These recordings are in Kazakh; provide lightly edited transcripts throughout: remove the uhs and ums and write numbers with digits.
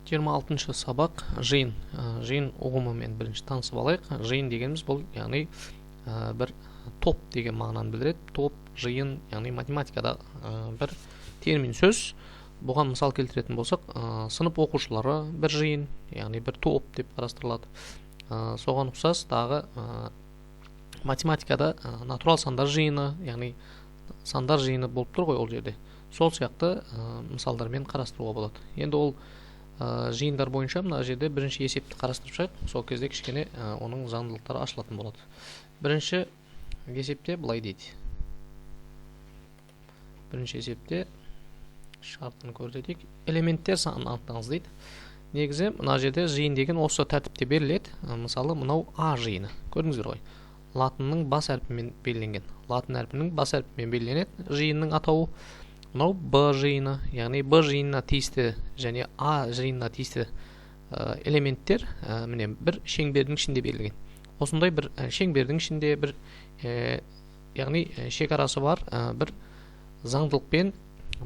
26-шы сабақ жиын. Жиын ұғымымен бірінші танысып алайық. Жиын дегеніміз бұл, яғни бір топ деген мағынаны білдіреді. Топ, жиын, яғни математикада бір термин сөз. Бұған мысал келтіретін болсақ, сынып оқушылары бір жиын, яғни бір топ деп қарастырылады. Соған ұқсас дағы математикада натурал сандар жиыны, яғни сандар жиыны болып тұр ғой ол жерде. Сол сияқты мысалдармен қарастыруға болады. Енді ол жиындар бойынша мына жерде бірінші есепті қарастырып шығайық. Сол кезде кішкене оның заңдылықтары ашылатын болады. Бірінші есепте былай дейді. Бірінші есепте шартын көрсетейік. Элементтер санын анықтаңыз дейді. Негізі мына жерде жиын деген осы тәртіпте беріледі. Мысалы, мынау А жиыны. Көрдіңіздер ғой. Латынның бас әрпімен белгіленген. Латын әрпінің бас әрпімен белгіленеді. Жиынның атауы. Мынау Б жиыны, яғни Б жиынына тиісті және А жиынына тиісті элементтер міне бір шеңбердің ішінде берілген. Осындай бір шеңбердің ішінде бір яғни шекарасы бар бір заңдылықпен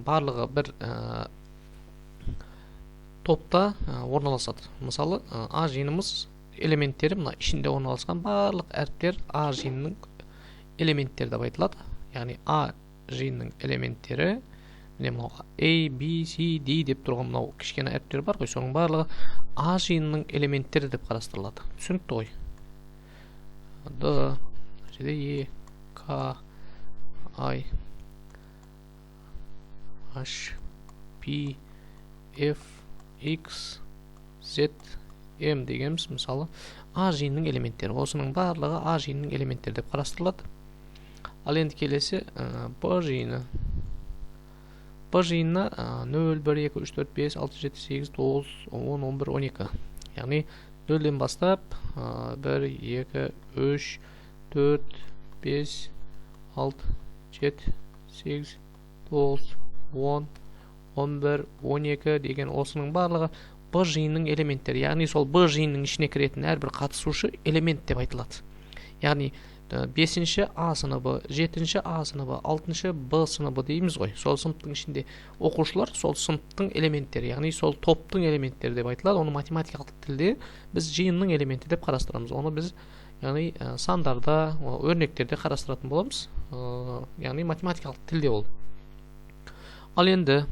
барлығы бір топта орналасады. Мысалы, А жиынымыз элементтері мына ішінде орналасқан барлық әріптер А жиынының элементтері деп айтылады. Яғни А жиынның элементтері міне мынау A, B, C, D деп тұрған мынау кішкене әріптер бар ғой, соның барлығы А жиынының элементтері деп қарастырылады. Түсінікті ғой. D, E, K, I, H, P, F, X, Z, M дегеніміз мысалы А жиынның элементтері. Осының барлығы А жиынның элементтері деп қарастырылады. Ал енді келесі Б жиыны. Б жиынына 0, 1, 2, 3, 4, 5, 6, 7, 8, 9, 10, 11, 12. Яғни 0-ден бастап 1, 2, 3, 4, 5, 6, 7, 8, 9, 10, 11, 12 деген осының барлығы Б жиынның элементтері. Яғни сол Б жиынның ішіне кіретін әрбір қатысушы элемент деп айтылады. Яғни 5-ші А сыныбы, 7-ші А сыныбы, 6-ші Б сыныбы дейміз ғой. Сол сыныптың ішінде оқушылар сол сыныптың элементтері, яғни сол топтың элементтері деп айтылады. Оны математикалық тілде біз жиынның элементі деп қарастырамыз. Оны біз яғни сандарда, өрнектерде қарастыратын боламыз. Яғни математикалық тілде ол. Ал енді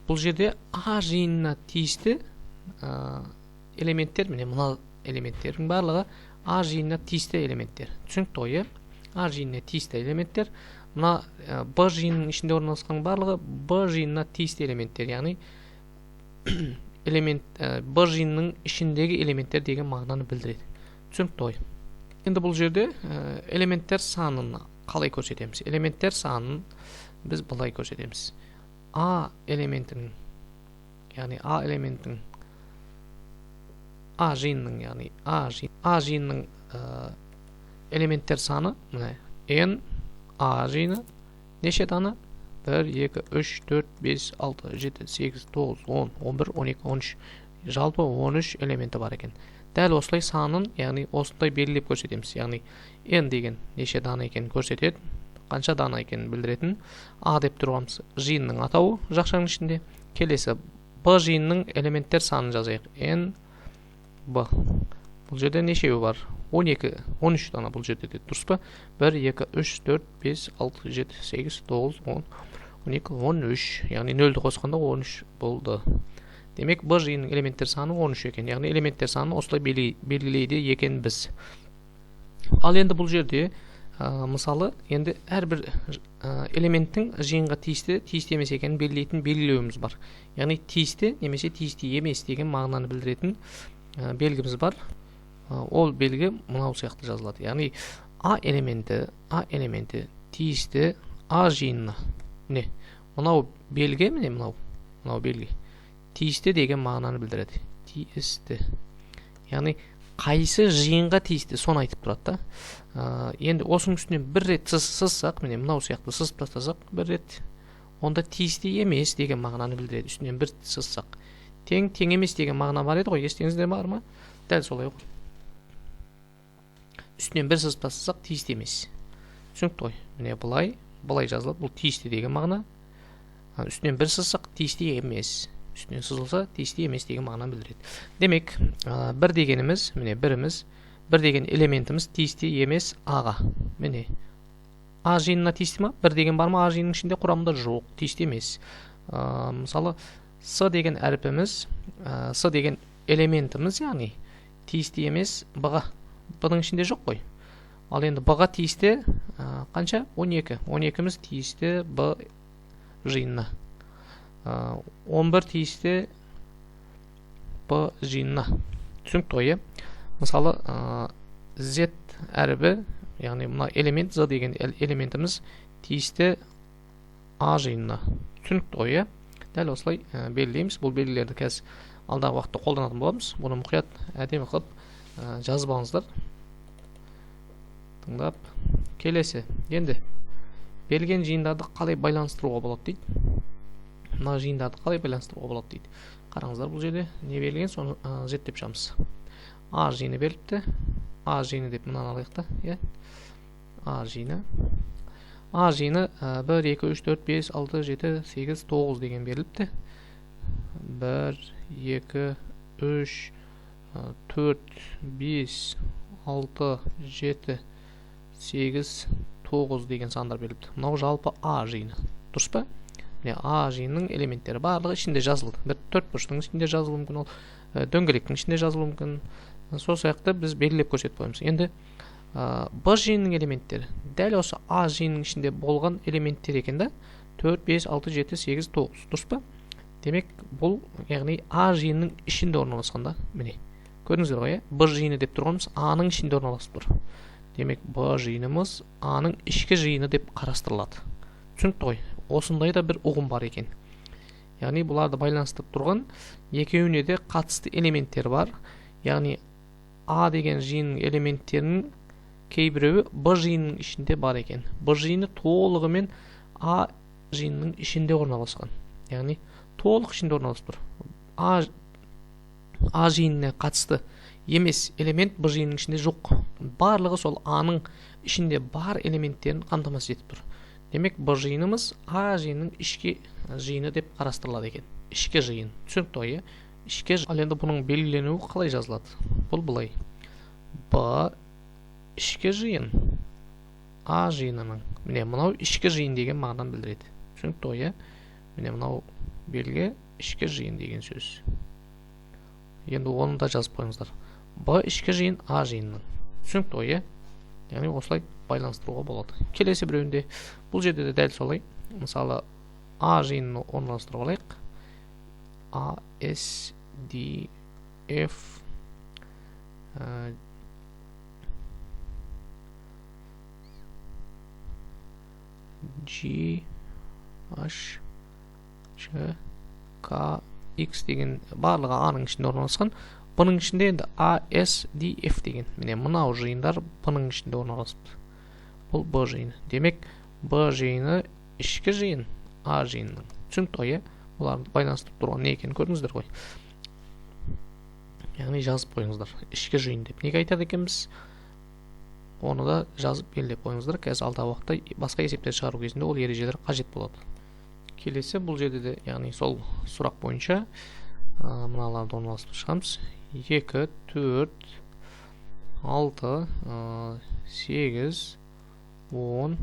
бұл жерде А жиынына тиісті элементтер, міне мына элементтердің барлығы А жиынына тиісті элементтер. Түсінікті ғой, А жиынына тиісті элементтер. Мына Б жиынның ішінде орналасқан барлығы Б жиынына тиісті элементтер. Яғни Б жиынның ішіндегі элементтер деген мағынаны білдіреді. Түсінікті ғой. Енді бұл жерде элементтер санын қалай көрсетеміз? Элементтер санын біз былай көрсетеміз. А элементінің, яғни А элементінің А жиынның, яғни А жиынның элементтер саны n А жиыны неше дана? 1, 2, 3, 4, 5, 6, 7, 8, 9, 10, 11, 12, 13. Жалпы 13 элементі бар екен. Дәл осылай санын, яғни осындай белгілеп көрсетеміз. Яғни n деген неше дана екенін көрсетеді, қанша дана екенін білдіретін А деп тұрғанымыз жиынның атауы жақшаның ішінде. Келесі Б жиынның элементтер санын жазайық. n Б. Бұл жерде нешеуі бар? 12, 13 дана бұл жерде де дұрыс па? 1, 2, 3, 4, 5, 6, 7, 8, 9, 10, 12, 13. Яғни 0-ді қосқанда 13 болды. Демек, Б жиынның элементтер саны 13 екен. Яғни элементтер саны осылай белгілейді екен біз. Ал енді бұл жерде мысалы, енді әрбір элементтің жиынға тиісті емес екенін белгілейтін белгілеуіміз бар. Яғни тиісті немесе тиісті емес деген мағынаны білдіретін белгіміз бар. Ол белгі мынау сияқты жазылады. Яғни А элементі тиісті А жиынына. Міне, мынау белгі, міне мынау белгі. Тиісті деген мағынаны білдіреді. Тиісті. Яғни қайсы жиынға тиісті, соны айтып тұрады да. Енді осының үстінен бір рет сызсақ, міне мынау сияқты сызып тастасақ бір рет, онда тиісті емес деген мағынаны білдіреді. Үстінен бір сызсақ. Тең емес деген мағына бар еді ғой, естіңізде бар ма? Дәл солай ғой. Үстінен бір сызып тастасақ тиісті емес. Түсінікті ғой. Міне былай жазылады. Бұл тиісті деген мағына. Үстінен бір сызсақ тиісті емес. үстінен сызылса тиісті емес деген мағынаны білдіреді. Демек, бір дегеніміз, міне біріміз, бір деген элементіміз тиісті емес аға. Міне, а жиынына тиісті ма? Бір деген бар ма а жиынның ішінде? Құрамында жоқ, тиісті емес. Мысалы, с деген әріпіміз, с деген элементіміз, яғни тиісті емес б-ға. Б-ның ішінде жоқ қой. Ал енді б-ға тиісті қанша? 12. 12-міз тиісті б жиынына. 11 тиісті б жиынына. Түсінікті ғой, мысалы, z әрібі, яғни мына элемент z деген элементіміз тиісті а жиынына. Түсінікті ғой, дәл осылай белгілейміз. Бұл белгілерді қазір алдағы уақытта қолданатын боламыз. Бұны мұқият әдемі қылып жазып алыңыздар. Тыңдап, келесі. Енді берілген жиындарды қалай байланыстыруға болады дейді. Мына жиындарды қалай байланыстыруға болады дейді. Қараңыздар, бұл жерде не берілген, соны зерттеп шығамыз. А жиыны беріліпті. А жиыны деп мынаны алайық та, А жиыны. А жиыны 1, 2, 3, 4, 5, 6, 7, 8, 9 деген беріліпті. 1, 2, 3, 4, 5, 6, 7, 8, 9 деген сандар беріліпті. Мынау жалпы А жиыны. Дұрыс па? А жиынның элементтері барлығы ішінде жазылды. Бір төртбұрыштың ішінде жазылуы мүмкін, ол дөңгелектің ішінде жазылуы мүмкін. Сол сияқты біз белгілеп көрсетіп қоямыз. Енді Б жиынның элементтері дәл осы А жиынның ішінде болған элементтер екен да. 4, 5, 6, 7, 8, 9. Дұрыс па? Демек, бұл яғни А жиынның ішінде орналасқанда, міне. Көрдіңіздер ғой, Б жиыны деп тұрғанымыз А-ның ішінде орналасып тұр. Демек, Б жиынымыз А-ның ішкі жиыны деп қарастырылады. Түсінікті ғой? Осындай да бір ұғым бар екен. Яғни бұларды байланыстырып тұрған екеуіне де қатысты элементтер бар. Яғни А деген жиынның элементтерінің кейбіреуі Б жиынның ішінде бар екен. Б жиыны толығымен А жиынның ішінде орналасқан. Яғни толық ішінде орналасып тұр. А жиынына қатысты емес элемент Б жиынның ішінде жоқ. Барлығы сол А-ның ішінде бар элементтерін қамтамасыз етіп тұр. Демек, Б жиынымыз А жиынның ішкі жиыны деп қарастырылады екен. Ішкі жиын. Түсінікті ғой, ішкі жиын. Ал енді бұның белгіленуі қалай жазылады? Бұл былай. Б ішкі жиын А жиынының. Міне, мынау ішкі жиын деген мағынаны білдіреді. Түсінікті ғой, міне, мынау белгі ішкі жиын деген сөз. Енді оны да жазып қойыңыздар. Б ішкі жиын А жиынның. Түсінікті ғой, яғни осылай байланыстыруға болады. Келесі біреуінде бұл жерде де дәл солай. Мысалы, А жиынын орналастыруға алайық. А, С, Д, Ф, G, H, J, K, X деген барлығы А-ның ішінде орналасқан. Бұның ішінде енді А, С, Д, Ф деген. Міне, мынау жиындар бұның ішінде орналасыпты. Бұл Б жиыны. Демек, Б жиыны ішкі жиын А жиынның. Түсінікті ғой, бұларды байланыстырып тұрған не екенін көрдіңіздер ғой. Яғни жазып қойыңыздар. Ішкі жиын деп. Неге айтады екенбіз? Оны да жазып белгілеп қойыңыздар. Қазір алдағы уақытта басқа есептер шығару кезінде ол ережелер қажет болады. Келесі бұл жерде де, яғни сол сұрақ бойынша мыналарды орналастырып шығамыз. 2, 4, 6, 8, 10,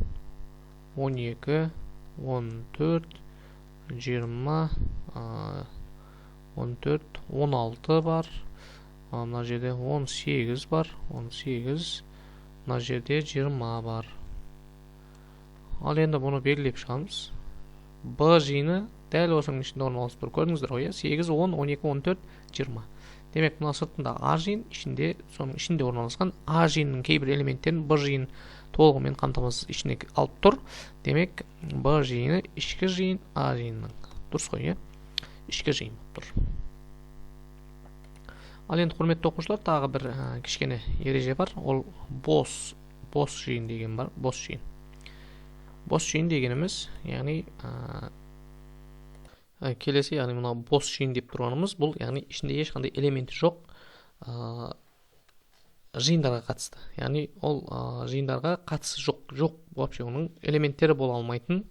12, 14, 20, 14, 16 бар. Мына жерде 18 бар. 18, мына жерде 20 бар. Ал енді бұны белгілеп шығамыз. Б жиыны дәл осының ішінде орналасып тұр. Көрдіңіздер ғой, 8, 10, 12, 14, 20. Демек, мына сыртында А жиын, соның ішінде орналасқан А жиынның кейбір элементтерін Б жиын толығымен қамтамасыз ішіне алып тұр. Демек, Б жиыны ішкі жиын А жиынның. Дұрыс қой, ішкі жиын тұр. Ал енді құрметті оқушылар, тағы бір кішкене ереже бар. Ол бос жиын деген бар. Бос жиын. Бос жиын дегеніміз, яғни келесі, яғни мына бос жиын деп тұрғанымыз, бұл яғни ішінде ешқандай элементі жоқ жиындарға қатысты. Яғни ол жиындарға қатысы жоқ вообще оның элементтері бола алмайтын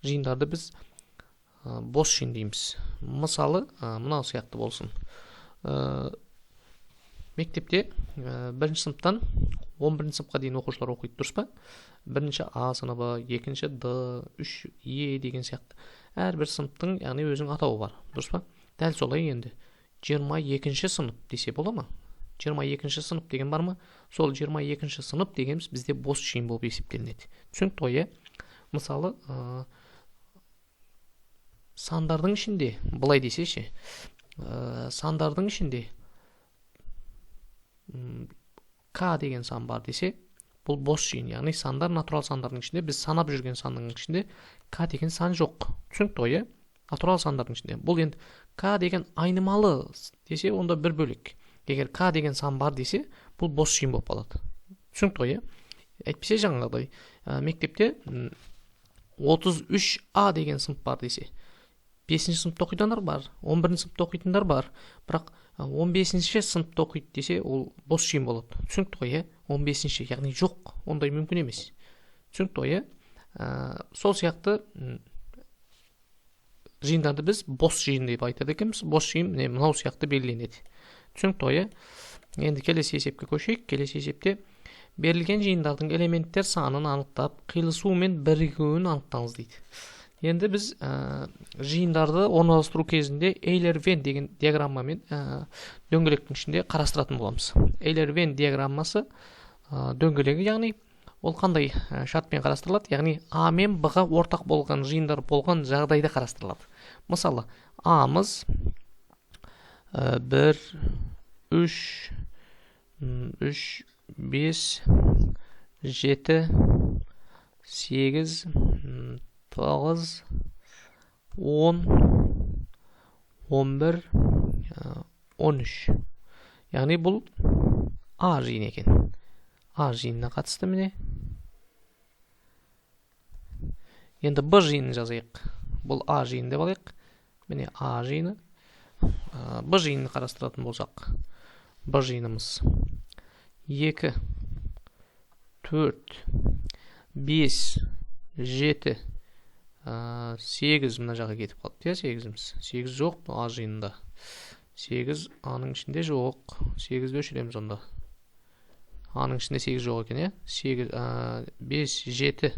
жиындарды біз бос жиын дейміз. Мысалы, мынау сияқты болсын. Мектепте бірінші сыныптан 11 сыныпқа дейін оқушылар оқиды, дұрыс па? Бірінші А сыныбы, екінші Д, 3 Е деген сияқты. Әрбір сыныптың, яғни өзінің атауы бар, дұрыс па? Дәл солай енді 22-ші сынып десе бола ма? 22-ші сынып деген бар ма? Сол 22-ші сынып дегеніміз бізде бос жиын болып есептелінеді. Түсінікті ғой, мысалы, сандардың ішінде, былай десеші, сандардың ішінде К деген сан бар десе, бұл бос жиын, яғни сандар натурал сандардың ішінде, біз санап жүрген санның ішінде К деген сан жоқ. Түсінікті ғой, натурал сандардың ішінде. Бұл енді К деген айнымалы десе, онда бір бөлек. Егер К деген сан бар десе, бұл бос жиын болып қалады. Түсінікті ғой, әйтпесе жаңағыдай мектепте 33А деген сынып бар десе, 5-ші сыныпта оқитындар бар, 11-ші сыныпта оқитындар бар, бірақ 15-ші сыныпта оқиды десе, ол бос жиын болады. Түсінікті ғой, 15-ші, яғни жоқ, ондай мүмкін емес. Түсінікті ғой, сол сияқты жиындарды біз бос жиын деп айтады екенбіз. Бос жиын мынау сияқты белгіленеді. Түсінікті ғой, енді келесі есепке көшейік. Келесі есепте берілген жиындардың элементтер санын анықтап, қиылысуы мен бірігуін анықтаңыз дейді. Енді біз жиындарды орналастыру кезінде Эйлер-Вен деген диаграммамен дөңгелектің ішінде қарастыратын боламыз. Эйлер-Вен диаграммасы дөңгелегі, яғни ол қандай шартпен қарастырылады? Яғни А мен Б-ға ортақ болған жиындар болған жағдайда қарастырылады. Мысалы, А-мыз 1, 3, 5, 7, 8, 9, 10, 11, 13. Яғни бұл А жиын екен. А жиынына қатысты міне. Енді Б жиынын жазайық. Бұл А жиын деп алайық. Міне А жиыны. Б жиынын қарастыратын болсақ, Б жиынымыз 2, 4, 5, 7, 8 мына жаққа кетіп қалды. 8-іміз. 8 жоқ А жиынында. 8 Аның ішінде жоқ. 8-ді өшіреміз онда. Аның ішінде 8 жоқ екен, 5, 7,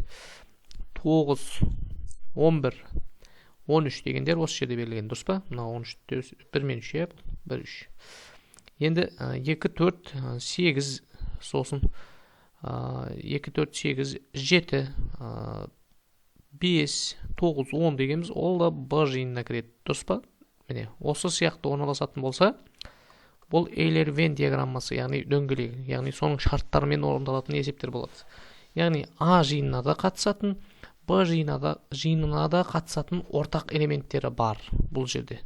9, 11, 13 дегендер осы жерде берілген, дұрыс па? Мына 13-те 1 мен 3, 1, 3. Енді 2, 4, 8 сосын 2, 4, 8, 7, 5, 9, 10 дегеніміз ол да Б жиынына кіреді, дұрыс па? Міне, осы сияқты орналасатын болса, бұл Эйлер-Вен диаграммасы, яғни дөңгелегі, яғни соның шарттарымен орындалатын есептер болады. Яғни А жиынына да қатысатын, Б жиынына да қатысатын ортақ элементтері бар бұл жерде.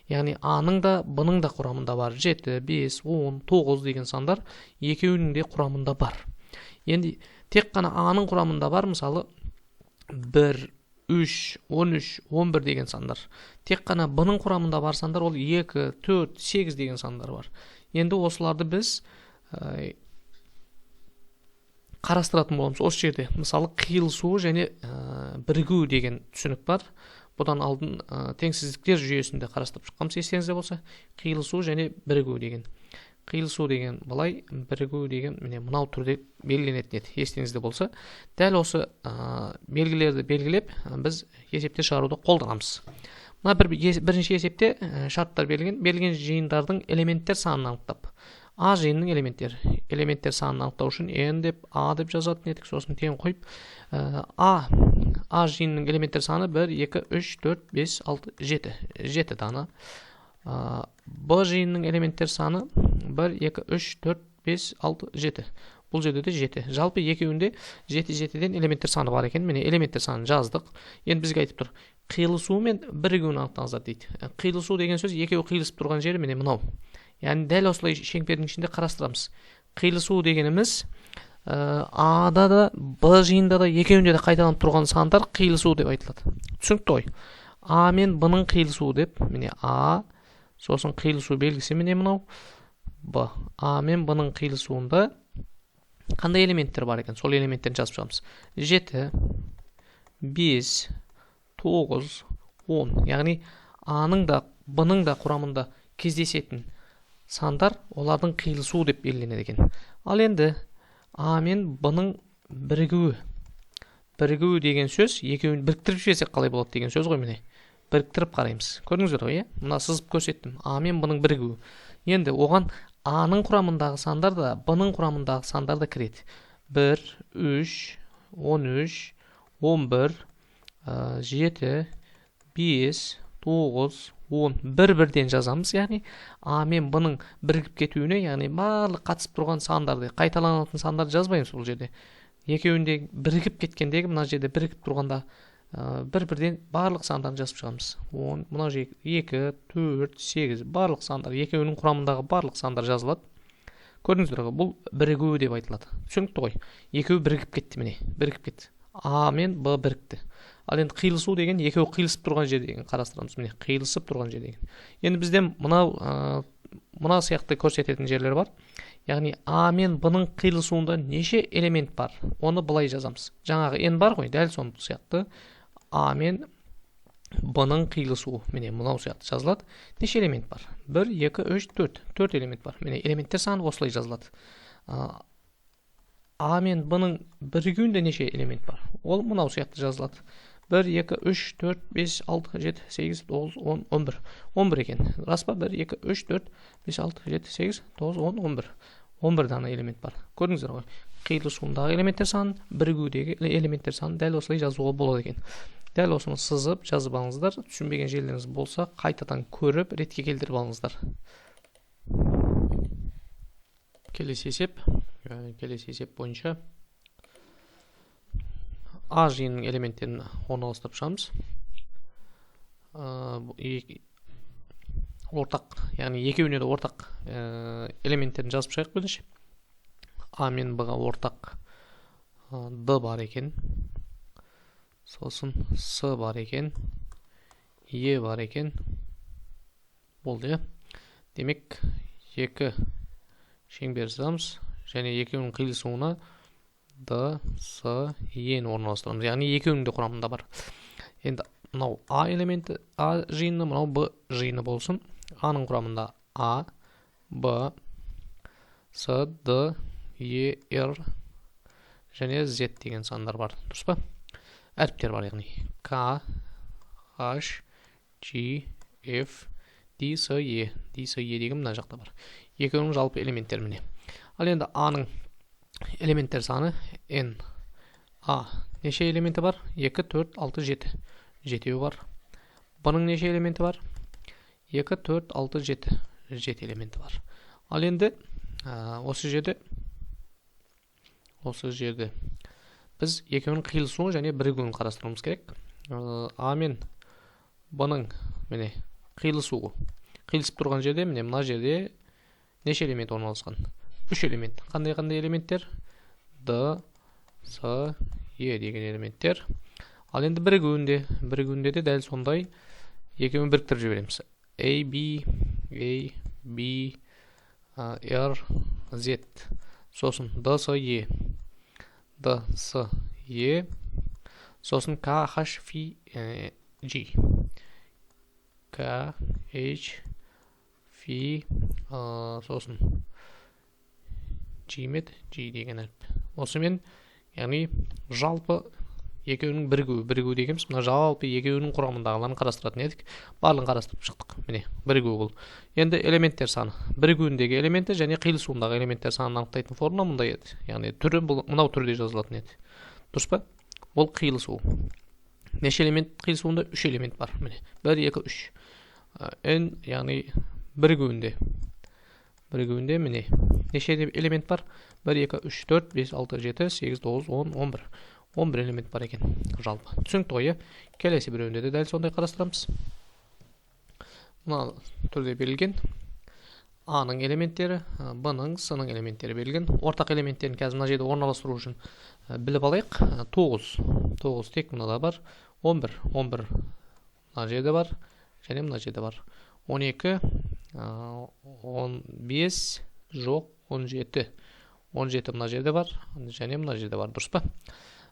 Яғни Аның да Б-ның да құрамында бар. 7, 5, 10, 9 деген сандар екеуінің де құрамында бар. Енді тек қана Аның құрамында бар, мысалы 1, 3, 13, 11 деген сандар. Тек қана Б-ның құрамында бар сандар, ол 2, 4, 8 деген сандар бар. Енді осыларды біз қарастыратын боламыз. Осы жерде, мысалы, қиылысу және бірігу деген түсінік бар. Бұдан алдын теңсіздіктер жүйесінде қарастырып шыққанбыз, естеріңізде болса. Қиылысу және бірігу деген. Қиылысу деген былай, бірігу деген мынау түрде белгіленетін еді, естеріңізде болса. Дәл осы белгілерді белгілеп, біз есепте шығаруды қолданамыз. Мына бірінші есепте шарттар берілген жиындардың элементтер санын анықтап. А жиынның элементтер санын анықтау үшін N деп, А деп жазатын едік, сосын тең қойып, А жиынның элементтер саны 1, 2, 3, 4, 5, 6, 7. 7 дана. Б жиынның элементтер саны 1, 2, 3, 4, 5, 6, 7. Бұл жерде де 7. Жалпы екеуінде 7-7-ден элементтер саны бар екен. Міне элементтер санын жаздық. Енді бізге айтып тұр. Қиылысуы мен бірігуін анықтаңыздар дейді. Қиылысу деген сөз екеуі қиылысып тұрған жері міне мынау. Яғни дәл осылай шеңбердің ішінде қарастырамыз. Қиылысу дегеніміз А-да да, Б жиында да екеуінде де қайталанып тұрған сандар қиылысу деп айтылады. Түсінікті ғой. А мен Б-ның қиылысуы деп, міне А, сосын қиылысу белгісі міне мынау Б. А мен Б-ның қиылысуында қандай элементтер бар екен? Сол элементтерін жазып шығамыз. 7, 5, 9, 10. Яғни A-ның да B-ның да құрамында кездесетін сандар олардың қиылысуы деп белгіленеді екен. Ал енді A мен B-ның бірігуі деген сөз, екеуін біріктіріп жіберсек қалай болады деген сөз ғой. Міне біріктіріп қараймыз. Көрдіңіздер ғой, мына сызып көрсеттім. A мен B-ның бірігуі. Енді оған A-ның құрамындағы сандар да B-ның құрамындағы сандар да кіреді. 1, 3, 13, 11, 7, 5, 9, 10 бір-бірден жазамыз. Яғни A мен B-ның бірігіп кетуіне, яғни барлық қатысып тұрған сандарды, қайталанатын сандарды жазбаймыз бұл жерде. Екеуінде бірігіп кеткендегі, мына жерде бірігіп тұрғанда бір-бірден барлық сандарын жазып шығамыз. 10, мына 2, 4, 8 барлық сандар, екеуінің құрамындағы барлық сандар жазылады. Көрдіңіздер ғой, бұл бірігуі деп айтылады. Түсінікті ғой. Екеуі бірігіп кетті, міне, бірігіп кетті. A мен B бірікті. Ал енді қиылысу деген екеуі қиылысып тұрған жер деген қарастырамыз. Міне, қиылысып тұрған жер деген. Енді бізде мына сияқты көрсететін жерлер бар. Яғни A мен B-ның қиылысуында неше элемент бар? Оны былай жазамыз. Жаңағы n бар ғой, дәл сол сияқты A мен B-ның қиылысуы. Міне, мынау сияқты жазылады. Неше элемент бар? 1, 2, 3, 4. 4 элемент бар. Міне, элементтер саны осылай жазылады. A мен B-ның бірігуінде неше элемент бар? Ол мынау сияқты жазылады. 1, 2, 3, 4, 5, 6, 7, 8, 9, 10, 11. 11 екен. Рас па? 1, 2, 3, 4, 5, 6, 7, 8, 9, 10, 11. 11 дана элемент бар. Көрдіңіздер ғой. Қиылысуындағы элементтер санын, бірігудегі элементтер санын дәл осылай жазуға болады екен. Дәл осыны сызып жазып алыңыздар. Түсінбеген жерлеріңіз болса, қайтадан көріп, ретке келтіріп алыңыздар. Келесі есеп бойынша A жиынының элементтерін орналастырып шығамыз. Ортақ, яғни екеуіне де ортақ элементтерін жазып шығайық бірінші. A мен B-ға ортақ D бар екен. Сосын S бар екен. E бар екен. Болды, иә. Демек, екі шеңбер сызамыз. Және екеуінің қиылысуына D, S, E-ні орналастырамыз. Яғни екеуінің де құрамында бар. Енді мынау A элементі, A жиыны, мынау B жиыны болсын. A-ның құрамында A, B, S, D, E, R және Z деген сандар бар. Дұрыс па? Әріптер бар, яғни K, H, G, F, D, S, E. D, S, E деген мына жақта бар. Екеуінің жалпы элементтері міне. Ал енді A-ның элементтер саны N. A неше элементі бар? 2, 4, 6, 7. 7 бар. B-ның неше элементі бар? 2, 4, 6, 7. 7 элементі бар. Ал енді осы жерде біз екеуінің қиылысуын және бірігуін қарастыруымыз керек. A мен B-ның міне қиылысуы. Қиылысып тұрған жерде, міне мына жерде неше элемент орналасқан? 3 элемент. Қандай элементтер? D, S, E деген элементтер. Ал енді бірігуінде де дәл сондай екеуін біріктіріп жібереміз. A, B, R, Z. Сосын D, S, E. D, S, E. Сосын K, H, F, G. K, H, F, сосын G деген әріп. Осымен, яғни жалпы екеуінің бірігуі дегеніміз, мына жалпы екеуінің құрамындағыларын қарастыратын едік. Барлығын қарастырып шықтық. Міне, бірігуі бұл. Енді элементтер саны. Бірігуіндегі элементтер және қиылысуындағы элементтер санын анықтайтын формула мұндай еді. Яғни түрі мынау түрде жазылатын еді. Дұрыс па? Ол қиылысу. Неше элемент қиылысуында? 3 элемент бар. Міне, 1, 2, 3. N, яғни бірігуінде міне неше элемент бар? 1, 2, 3, 4, 5, 6, 7, 8, 9, 10, 11. 11 элемент бар екен жалпы. Түсінікті ғой, келесі біреуінде де дәл сондай қарастырамыз. Мына түрде берілген A-ның элементтері, B-ның, S-ның элементтері берілген. Ортақ элементтерін қазір мына жерде орналастыру үшін біліп алайық. 9 тек мынада бар. 11 мына жерде бар. Және мына жерде бар. 12, 15, жоқ, 17 мына жерде бар. Және мына жерде бар. Дұрыс па?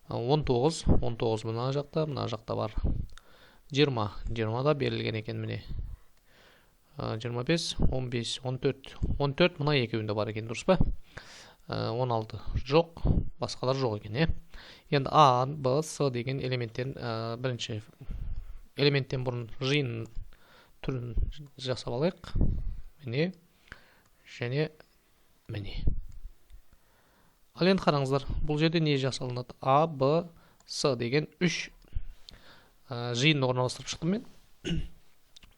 19 мына жақта бар. 20. 20 да берілген екен міне. 25, 15, 14. 14 мына екеуінде бар екен, дұрыс па? 16 жоқ, басқалар жоқ екен, е. Енді А, Б, С деген элементтерін бірінші элементтен бұрын жиын түрін жасап алайық. Міне, және міне. Ал енді қараңыздар, бұл жерде не жасалынады? А, Б, С деген 3 жиынды орналастырып шықтым мен.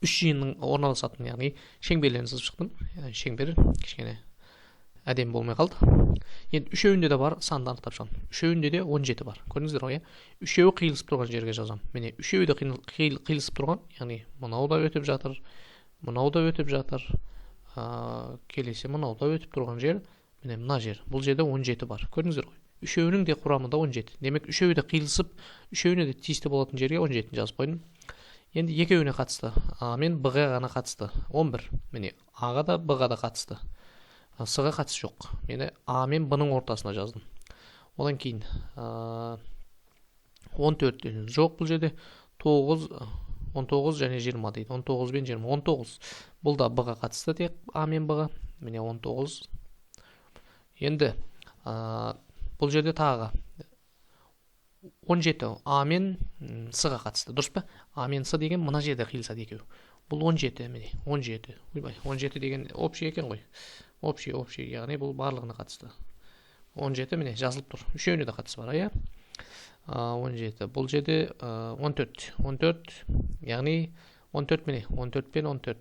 3 жиынның орналасатын, яғни шеңберлерін сызып шықтым. Шеңбер кішкене әдемі болмай қалды. Енді үшеуінде де бар санды анықтап шығамын. Үшеуінде де 17 бар. Көрдіңіздер ғой, үшеуі қиылысып тұрған жерге жазамын. Міне, үшеуі де қиылысып тұрған, яғни мынау да өтіп жатыр, мынау да өтіп жатыр. Келесі мынау да өтіп тұрған жер, міне мына жер. Бұл жерде 17 бар. Көрдіңіздер ғой. Үшеуінің де құрамында 17. Демек, үшеуі де қиылысып, үшеуіне де тиісті болатын жерге 17 жазып қойдым. Енді екеуіне қатысты. А мен Б-ға ғана қатысты. 11. Міне, А-ға да Б-ға да қатысты. С-ға қатысы жоқ. Мені А мен Б-ның ортасына жаздым. Одан кейін 14 жоқ бұл жерде. 19 және 20 дейді. 19 бен 20. 19. Бұл да Б-ға қатысты тек А мен Б-ға. Міне 19. Енді бұл жерде тағы 17 А мен С-ға қатысты. Дұрыс па? А мен С деген мына жерде қиылысады екеуі. Бұл 17, міне 17. 17 деген общий екен ғой. Общий, яғни бұл барлығына қатысты. 17 міне жазылып тұр. Үшеуіне де қатысы бар, иә? 17. Бұл жерде 14. 14, яғни 14 міне 14 пен 14.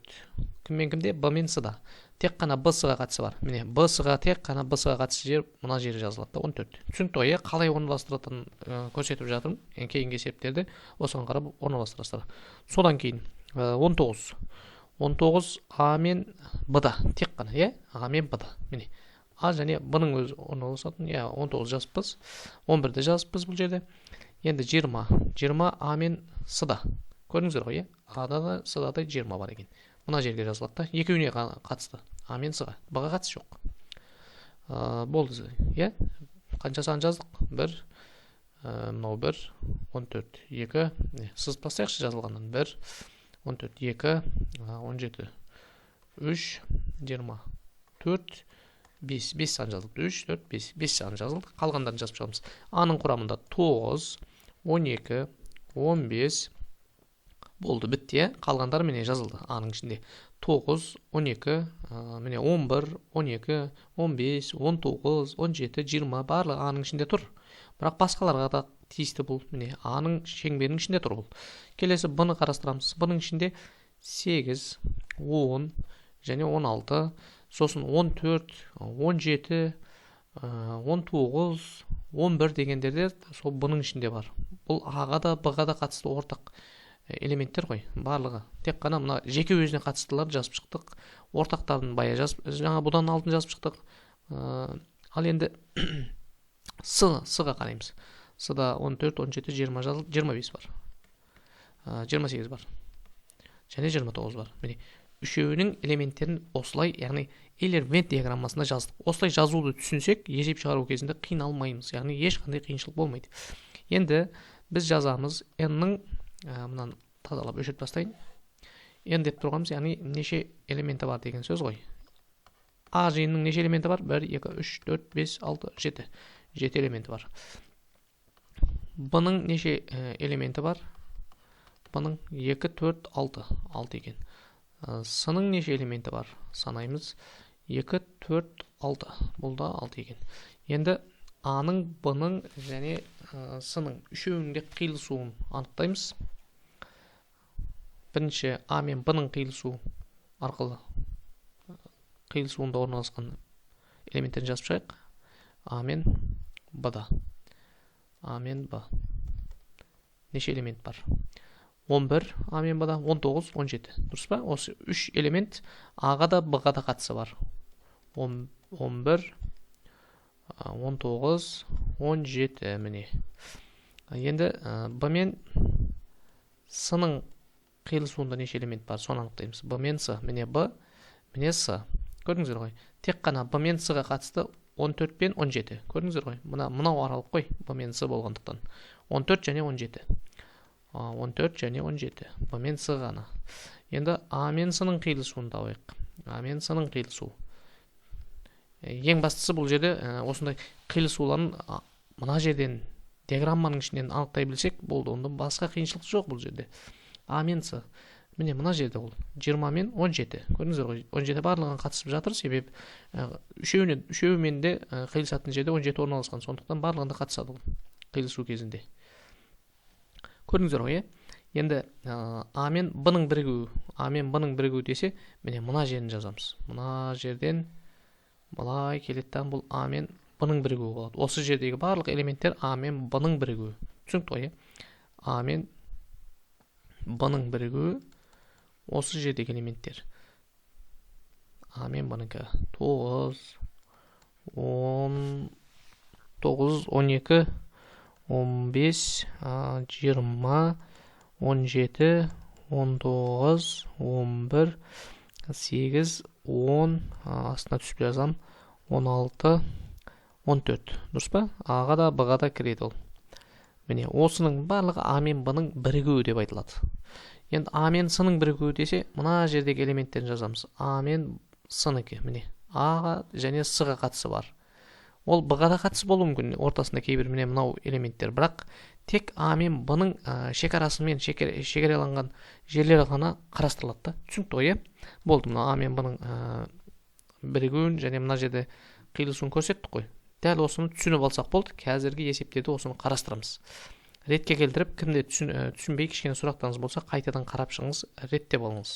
Кіммен кімде? Б мен С-да. Тек қана Б-С-ға қатысы бар. Міне Б-С-ға тек қана Б-С-ға қатысы жер мына жері жазылады да 14. Түсінікті ғой, қалай орналастыратынын көрсетіп жатырмын. Кейінгі есептерді осыған қарап орналастырасыздар. Содан кейін 19. 19 А мен Б-да тек қана, иә? А мен Б-да. Міне А және Б-ның өзі орналасатын, иә, 19 жазыппыз. 11-ді жазыппыз бұл жерде. Енді 20. 20 А мен С-да. Көрдіңіздер ғой, иә? А-да да С-да да 20 бар екен. Мына жерге жазылады да. Екеуіне қатысты. А мен С-ға. Б-ға қатысы жоқ. Болды, иә? Қанша сан жаздық? 1, мынау 1, 14, 2. Сызып тастайықшы жазылғаннан. 1, 14, 2, 17, 3, 24, 5. 5 сан жазылды. 3, 4, 5. 5 сан жазылды. Қалғандарын жазып шығамыз. А-ның құрамында 9, 12, 15 болды, бітті. Қалғандары міне жазылды. А-ның ішінде 9, 12, міне 11, 12, 15, 19, 17, 20 барлығы А-ның ішінде тұр. Бірақ басқаларға да тиісті бұл. Міне А-ның шеңберінің ішінде тұр бұл. Келесі Б-ны қарастырамыз. Б-ның ішінде 8, 10 және 16, сосын 14, 17, 19, 11 дегендерде сол Б-ның ішінде бар. Бұл А-ға да Б-ға да қатысты ортақ элементтер ғой, барлығы. Тек қана мына жеке өзіне қатыстылар жазып шықтық. Ортақтарын бая жазып, жаңа бұдан алдын жазып шықтық. Ал енді С-ға қараймыз. С-да 14, 17, 20 жазылды, 25 бар. 28 бар. Және 29 бар. Міне, үшеуінің элементтерін осылай, яғни Эйлер-Вент диаграммасында жаздық. Осылай жазуды түсінсек, есеп шығару кезінде қиналмаймыз. Яғни ешқандай қиыншылық болмайды. Енді біз жазамыз n-ның мынаны тазалап өшіріп тастайын. n деп тұрғанымыз, яғни неше элементі бар деген сөз ғой. А жиынның неше элементі бар? 1, 2, 3, 4, 5, 6, 7. 7 элементі бар. Бұның неше элементі бар? Бұның 2, 4, 6. 6 екен. С-ның неше элементі бар? Санаймыз. 2, 4, 6. Бұл да 6 екен. Енді А-ның, Б-ның және С-ның үшеуінде қиылысуын анықтаймыз. Бірінші А мен Б-ның қиылысу арқылы қиылысуында орналасқан элементтерін жазып шығайық. А мен Б-да. А мен Б. Неше элемент бар? 11 А мен Б-да, 19, 17. Дұрыс па? Осы 3 элемент А-ға да Б-ға да қатысы бар. 11, 19, 17 міне. Енді Б мен С-ның қиылысуында неше элемент бар? Соны анықтаймыз. Б мен С. Міне Б, міне С. Көрдіңіздер ғой? Тек қана Б мен С-ға қатысты 14 пен 17. Көрдіңіздер ғой? Мынау аралық қой, Б мен С болғандықтан. 14 және 17. 14 және 17. Б мен С ғана. Енді А мен С-ның қиылысуын табайық. А мен С-ның қиылысуы. Ең бастысы бұл жерде осындай қиылысуларын мына жерден диаграмманың ішінен анықтай білсек болды. Онда басқа қиыншылық жоқ бұл жерде. А мен С. Міне мына жерде ол 20 мен 17. Көрдіңіздер ғой, 17 барлығын қатысып жатыр, себебі үшеуімен де қиылысатын жерде 17 орналасқан. Сондықтан барлығында қатысады ол қиылысу кезінде. Көрдіңіздер ғой, енді А мен Б-ның бірігуі десе, міне мына жерін жазамыз. Мына жерден былай келеттен бұл А мен Б-ның бірігуі болады. Осы жердегі барлық элементтер А мен Б-ның бірігуі. Түсінікті ғой, А мен Б-ның бірігуі осы жердегі элементтер. А мен Б-ныкі 9, 10, 9, 12, 15, 20, 17, 19, 11, 8, 10, астына түсіп жазам, 16, 14. Дұрыс па? А-ға да Б-ға да кіреді ол. Міне, осының барлығы А мен Б-ның бірігуі деп айтылады. Енді А мен С-ның бірігуі десе, мына жердегі элементтерін жазамыз. А мен С-ныкі. Міне, А-ға және С-ға қатысы бар. Ол Б-ға да қатысы болуы мүмкін, ортасында кейбір міне мынау элементтер. Бірақ тек А мен Б-ның шекарасымен шекараланған жерлері ғана қарастырылады. Түсінікті ғой, болды, мына А мен Б-ның бірігуін және мына жерде қиылысуын көрсеттік қой. Дәл осыны түсініп алсақ болды. Қазіргі есептерде осыны қарастырамыз. Ретке келтіріп, кімде түсінбей кішкене сұрақтарыңыз болса, қайтадан қарап шығыңыз, реттеп алыңыз.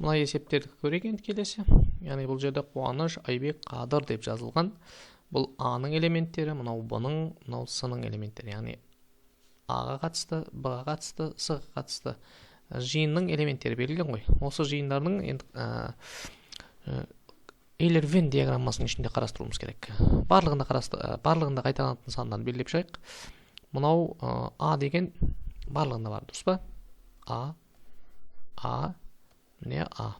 Мына есептерді көрейік енді келесі. Яғни бұл жерде Қуаныш, Айбек, Қадыр деп жазылған. Бұл А-ның элементтері, мынау Б-ның, мынау С-ның элементтері. Яғни А-ға қатысты, Б-ға қатысты, С-ға қатысты жиынның элементтері берілген ғой. Осы жиындардың Эйлер-Вен диаграммасының ішінде қарастыруымыз керек. Барлығында қайталанатын сандан белгілеп шығайық. Мынау А деген барлығында бар, дұрыс па? А, міне А.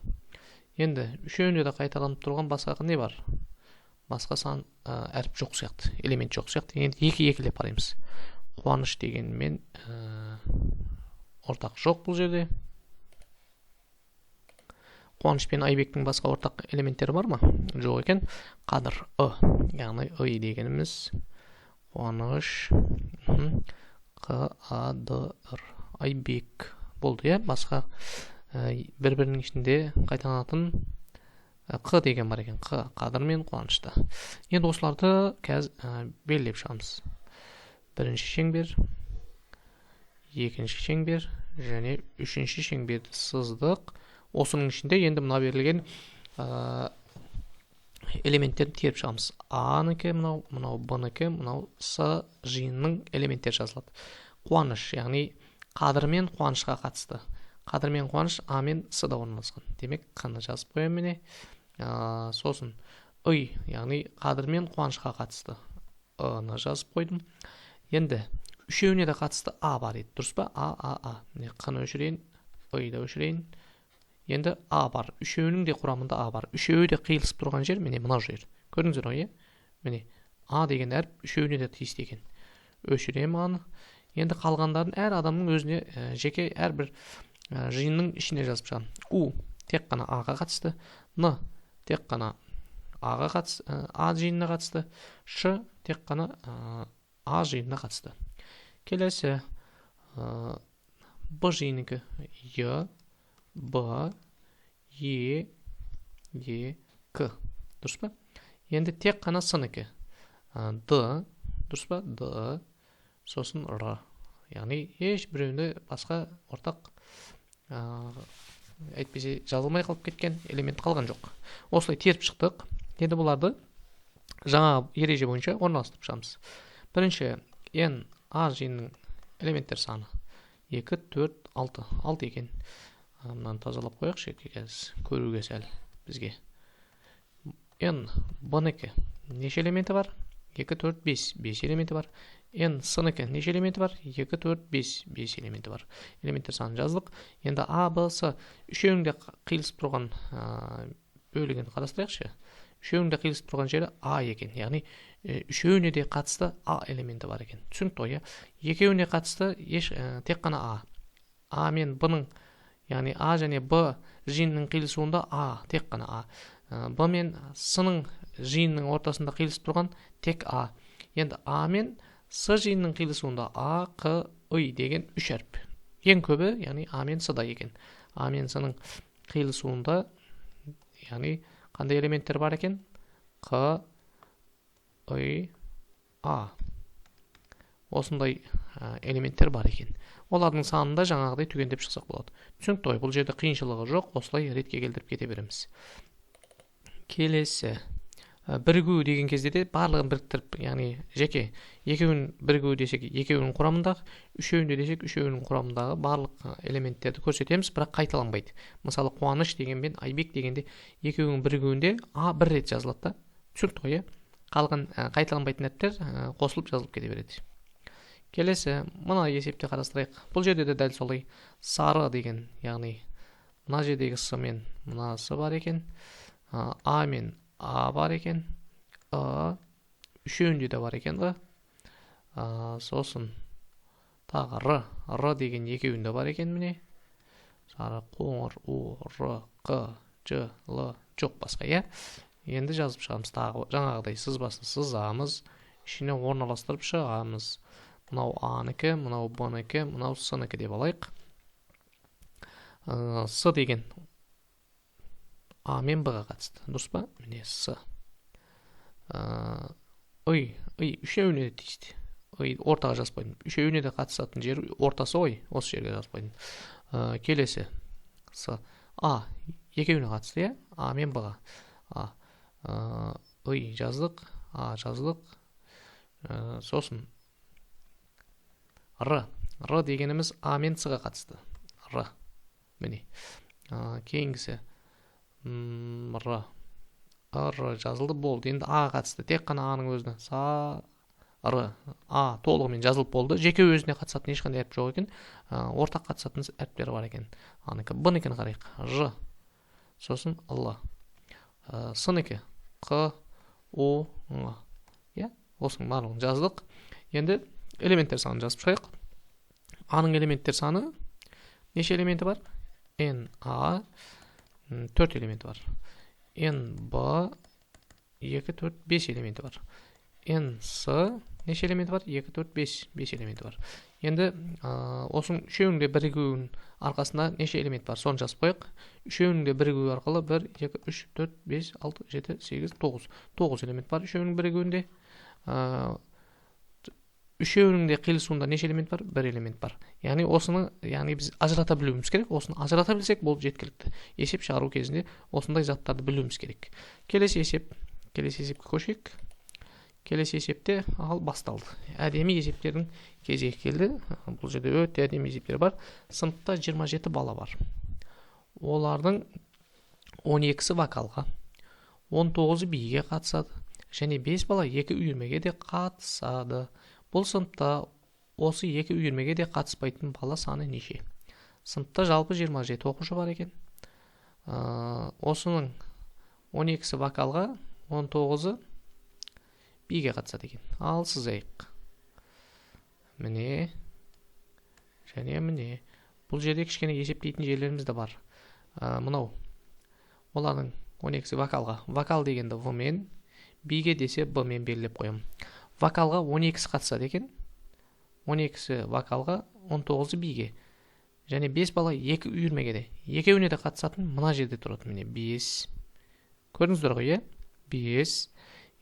Енді үшеуінде де қайталанып тұрған басқа не бар? Басқа сан әріп жоқ сияқты, элемент жоқ сияқты. Енді екі-екілеп қараймыз. Қуаныш дегенмен ортақ жоқ бұл жерде. Қуаныш пен Айбектің басқа ортақ элементтері бар ма? Жоқ екен. Қадыр яғни дегеніміз Қуаныш, Қадыр, Айбек болды, басқа бір-бірінің ішінде қайталанатын Қ деген бар екен. Қадыр мен Қуанышта. Енді осыларды белгілеп шығамыз. Бірінші шеңбер, екінші шеңбер және үшінші шеңберді сыздық. Осының ішінде енді мына берілген элементтерін теріп шығамыз. А-ныкі, мынау Б-ныкі, мынау С жиынның элементтері жазылады. Қуаныш, яғни Қадыр мен Қуанышқа қатысты. Қадыр мен Қуаныш А мен С-да орналасқан. Демек, Қ-ны жазып қоямын міне. Сосын яғни Қадыр мен Қуанышқа қатысты. Ы-ны жазып қойдым. Енді үшеуіне де қатысты А бар еді. Дұрыс па? А. Міне Қ-ны өшірейін, Ы-ды өшірейін. Енді А бар. Үшеуінің де құрамында А бар. Үшеуі де қиылысып тұрған жер міне мынау жер. Көрдіңіздер ғой, міне А деген әріп үшеуіне де тиісті екен. Өшірем А-ны. Енді қалғандарын әр адамның өзіне жеке әрбір жиынның ішіне жазып шығамын. У тек қана А-ға қатысты, Н тек қана А-ға қатысты, А жиынына қатысты, Ш тек қана А жиынына қатысты. Келесі Б жиыныкі Е, Б, Е, К. Дұрыс па? Енді тек қана С-ныкі Д, дұрыс па? Д, сосын Р. Яғни еш біреуінде басқа ортақ әйтпесе жазылмай қалып кеткен элемент қалған жоқ. Осылай теріп шықтық. Енді бұларды жаңа ереже бойынша орналастырып шығамыз. Бірінші N A жиынның элементтер саны 2, 4, 6. 6 екен. Мынаны тазалап қояқшы, көруге сәл бізге. N B-ныкі неше элементі бар? 2, 4, 5. 5 элементі бар. N S-ныкі неше элементі бар? 2, 4, 5. 5 элементі бар. Элементтер санын жаздық. Енді A, B, S үшеуінде қиылысып тұрған бөлігін қарастырайықшы. үшеуінде қиылысып тұрған жері А екен. Яғни үшеуіне де қатысты А элементі бар екен. Түсінікті ғой, екеуіне қатысты тек қана А. А мен Б-ның, яғни А және Б жиынының қиылысуында А, тек қана А. Б мен С-ның жиынның ортасында қиылысып тұрған тек А. Енді А мен С жиынның қиылысуында А, Q, I деген үш әріп. Ең көбі, яғни А мен С-да екен. А мен С-ның қиылысуында, яғни қандай элементтер бар екен? Q, I, A. Осындай элементтер бар екен. Олардың санында жаңағыдай түгендеп шықсақ болады. Түсінікті ғой, бұл жерде қиыншылығы жоқ, осылай ретке келтіріп кете береміз. Келесі. Бірігу деген кезде де барлығын біріктіріп, яғни жеке екеуін бірігу десек, екеуінің құрамындағы, үшеуінде десек, үшеуінің құрамындағы барлық элементтерді көрсетеміз, бірақ қайталанбайды. Мысалы, Қуаныш дегенмен Айбек дегенде екеуінің бірігуінде А бір рет жазылады да. Түсінікті ғой, қалған қайталанбайтын әріптер қосылып жазылып кете береді. Келесі, мына есепте қарастырайық. Бұл жерде де дәл солай сары деген, яғни мына жердегі С мен мына С бар екен, А мен А бар екен, үшеуінде де бар екен, сосын тағы Р деген екеуінде бар екен, міне сары, қоңыр, У, Р, Q, Ж, Л, жоқ басқа, енді жазып шығамыз. Тағы жаңағыдай сызбасын сызамыз, ішіне орналастырып шығамыз. Мынау А-нікі, мынау Б-нікі, мынау С-нікі деп алайық. С деген А мен Б-ға қатысты. Дұрыс па? Міне С. Үшеуіне де тиісті. Ортаға жазбайдым. Үшеуіне де қатысатын жер ортасы осы жерге жазбайдым. Келесі. С. А. Екеуіне қатысты, А мен Б-ға. Жаздық. А жаздық. Сосын Р. Р дегеніміз А мен С-ға қатысты. Р. Міне. Кейінгісі. Р. Р жазылды, болды. Енді А қатысты. Тек қана А-ның өзіне. Р. А толығымен жазылып болды. Жеке өзіне қатысатын ешқандай әріп жоқ екен. Ортақ қатысатын әріптері бар екен. А-нікі. Б-нікін қарайық. Ж. Сосын Л. С-нікі. Q, O, Ң. Осының барлығын жаздық. Енді элементтер санын жазып шығайық. А-ның элементтер саны неше элементі бар? N, A, 4 элементі бар. N, B, 2, 4, 5 элементі бар. N, S, неше элементі бар? 2, 4, 5 элементі бар. Енді осының үшеуінде бірігуінің арқасында неше элемент бар? Соны жазып қойық. Үшеуінде бірігуі арқылы 1, 2, 3, 4, 5, 6, 7, 8, 9. 9 элемент бар үшеуінің бірігуінде. Үшеуінің де қиылысуында неше элемент бар? 1 элемент бар. Яғни осыны, біз ажырата білуіміз керек. Осыны ажырата білсек, бұл жеткілікті. Есеп шығару кезінде осындай заттарды білуіміз керек. Келесі есепке көшейік. Келесі есепте басталды. Әдемі есептердің кезегі келді. Бұл жерде өте әдемі есептер бар. Сыныпта 27 бала бар. Олардың 12-сі вокалға, 19-ы биге қатысады, және 5 бала 2 үйірмеге де қатысады. Бұл сыныпта осы 2 үйірмеге де қатыспайтын бала саны неше? Сыныпта жалпы 27 оқушы бар екен. Осының 12-сі вокалға, 19-ы биге қатысады екен. Ал сызайық. Міне. Және міне. Бұл жерде кішкене есептейтін жерлеріміз де бар. Мынау. Олардың 12-сі вокалға. Вокал дегенді В мен, биге десе Б мен белгілеп қоямын. Вокалға 12-сі қатысады екен. 12-сі вокалға, 19-ы биге. Және 5 бала 2 үйірмеге де. Екеуіне де қатысатын мына жерде тұрады. Міне 5. Көрдіңіздер ғой, 5.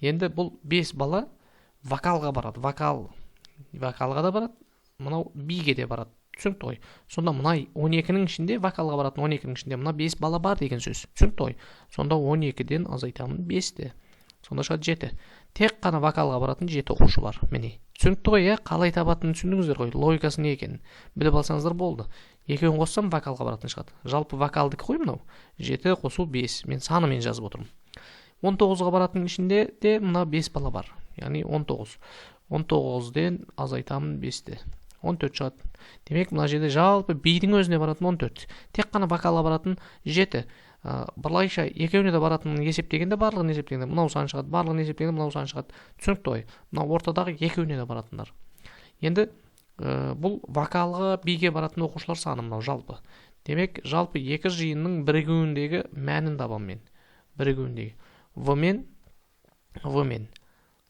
Енді бұл 5 бала вокалға барады. Вокалға да барады. Мынау биге де барады. Түсінікті ғой. Сонда мына 12-нің ішінде, вокалға баратын 12-нің ішінде мына 5 бала бар деген сөз. Түсінікті ғой. Сонда 12-ден азайтамын 5-ті. Сонда шығады 7. Тек қана вокалға баратын 7 оқушы бар. Міне. Түсінікті ғой, қалай табатынын түсіндіңіздер ғой. Логикасы не екенін біліп алсаңыздар болды. Екеуін қоссам вокалға баратын шығады. Жалпы вокалдікі қой мынау. 7 қосу 5. Мен санымен жазып отырмын. 19-ға баратын ішінде де мына 5 бала бар. Яғни 19. 19-ден азайтамын 5-ті. 14 шығады. Демек, мына жерде жалпы бидің өзіне баратын 14. Тек қана вокалға баратын 7. Былайша екеуіне де баратынын есептегенде барлығын есептегенде мынау сан шығады, барлығын есептегенде мынау сан шығады. Түсінікті ғой. Мынау ортадағы екеуіне де баратындар. Енді бұл вокалға биге баратын оқушылар саны мынау жалпы. Демек, жалпы екі жиынның бірігуіндегі мәнін табамын мен. Бірігуіндегі в мен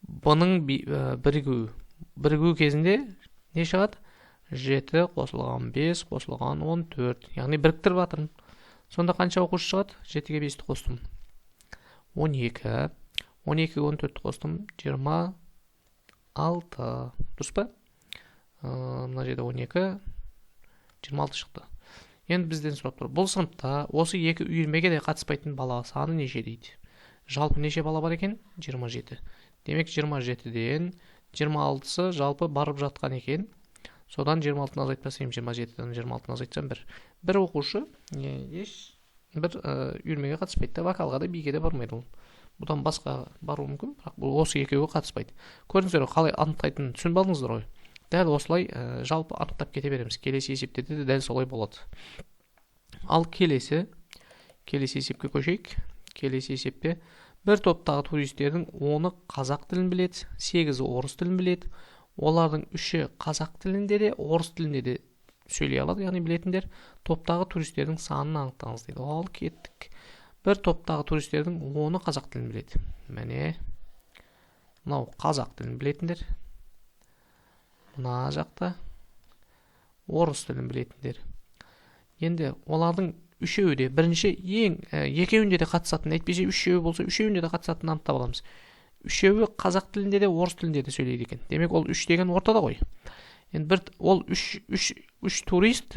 б-ның бірігу кезінде не шығады? 7 қосылған 5 қосылған 14. Яғни біріктіріп жатырмын. Сонда қанша оқушы шығады? 7-ге 5-ті қостым. 12. 12-ге 14-ті қостым. 26. Дұрыс па? Мына жерде 12. 26 шықты. Енді бізден сұрап тұр. Бұл сыныпта осы екі үйірмеге де қатыспайтын бала саны неше дейді? Жалпы неше бала бар екен? 27. Демек 27-ден 26-сы жалпы барып жатқан екен. Содан 26-ны азайтып тастаймын, 27-ден 26-ны азайтсам бір оқушы еш бір үйірмеге қатыспайды. Вокалға да биге де бармайды ол. Бұдан басқа баруы мүмкін, бірақ бұл осы екеуі қатыспайды. Көрдіңіздер, қалай анықтайтынын түсініп алдыңыздар ғой. Дәл осылай жалпы анықтап кете береміз. Келесі есепте де дәл солай болады. Ал келесі есепке көшейік. Келесі есепте бір топтағы туристердің 10-ы қазақ тілін біледі, 8-і орыс тілін біледі. Олардың 3-і қазақ тілінде де, орыс тілінде де сөйлей алады, яғни білетіндер. Топтағы туристердің санын анықтаңыз дейді. Ал кеттік. Бір топтағы туристердің 10-ы қазақ тілін біледі. Міне, мынау қазақ тілін білетіндер. Мына жақта орыс тілін білетіндер. Енді олардың үшеуі де бірінші екеуінде де қатысатын, әйтпесе үшеуі болса, үшеуінде де қатысатын анықтап аламыз. Үшеуі қазақ тілінде де, орыс тілінде де сөйлейді екен. Демек, ол 3 деген ортада ғой. Енді ол 3 турист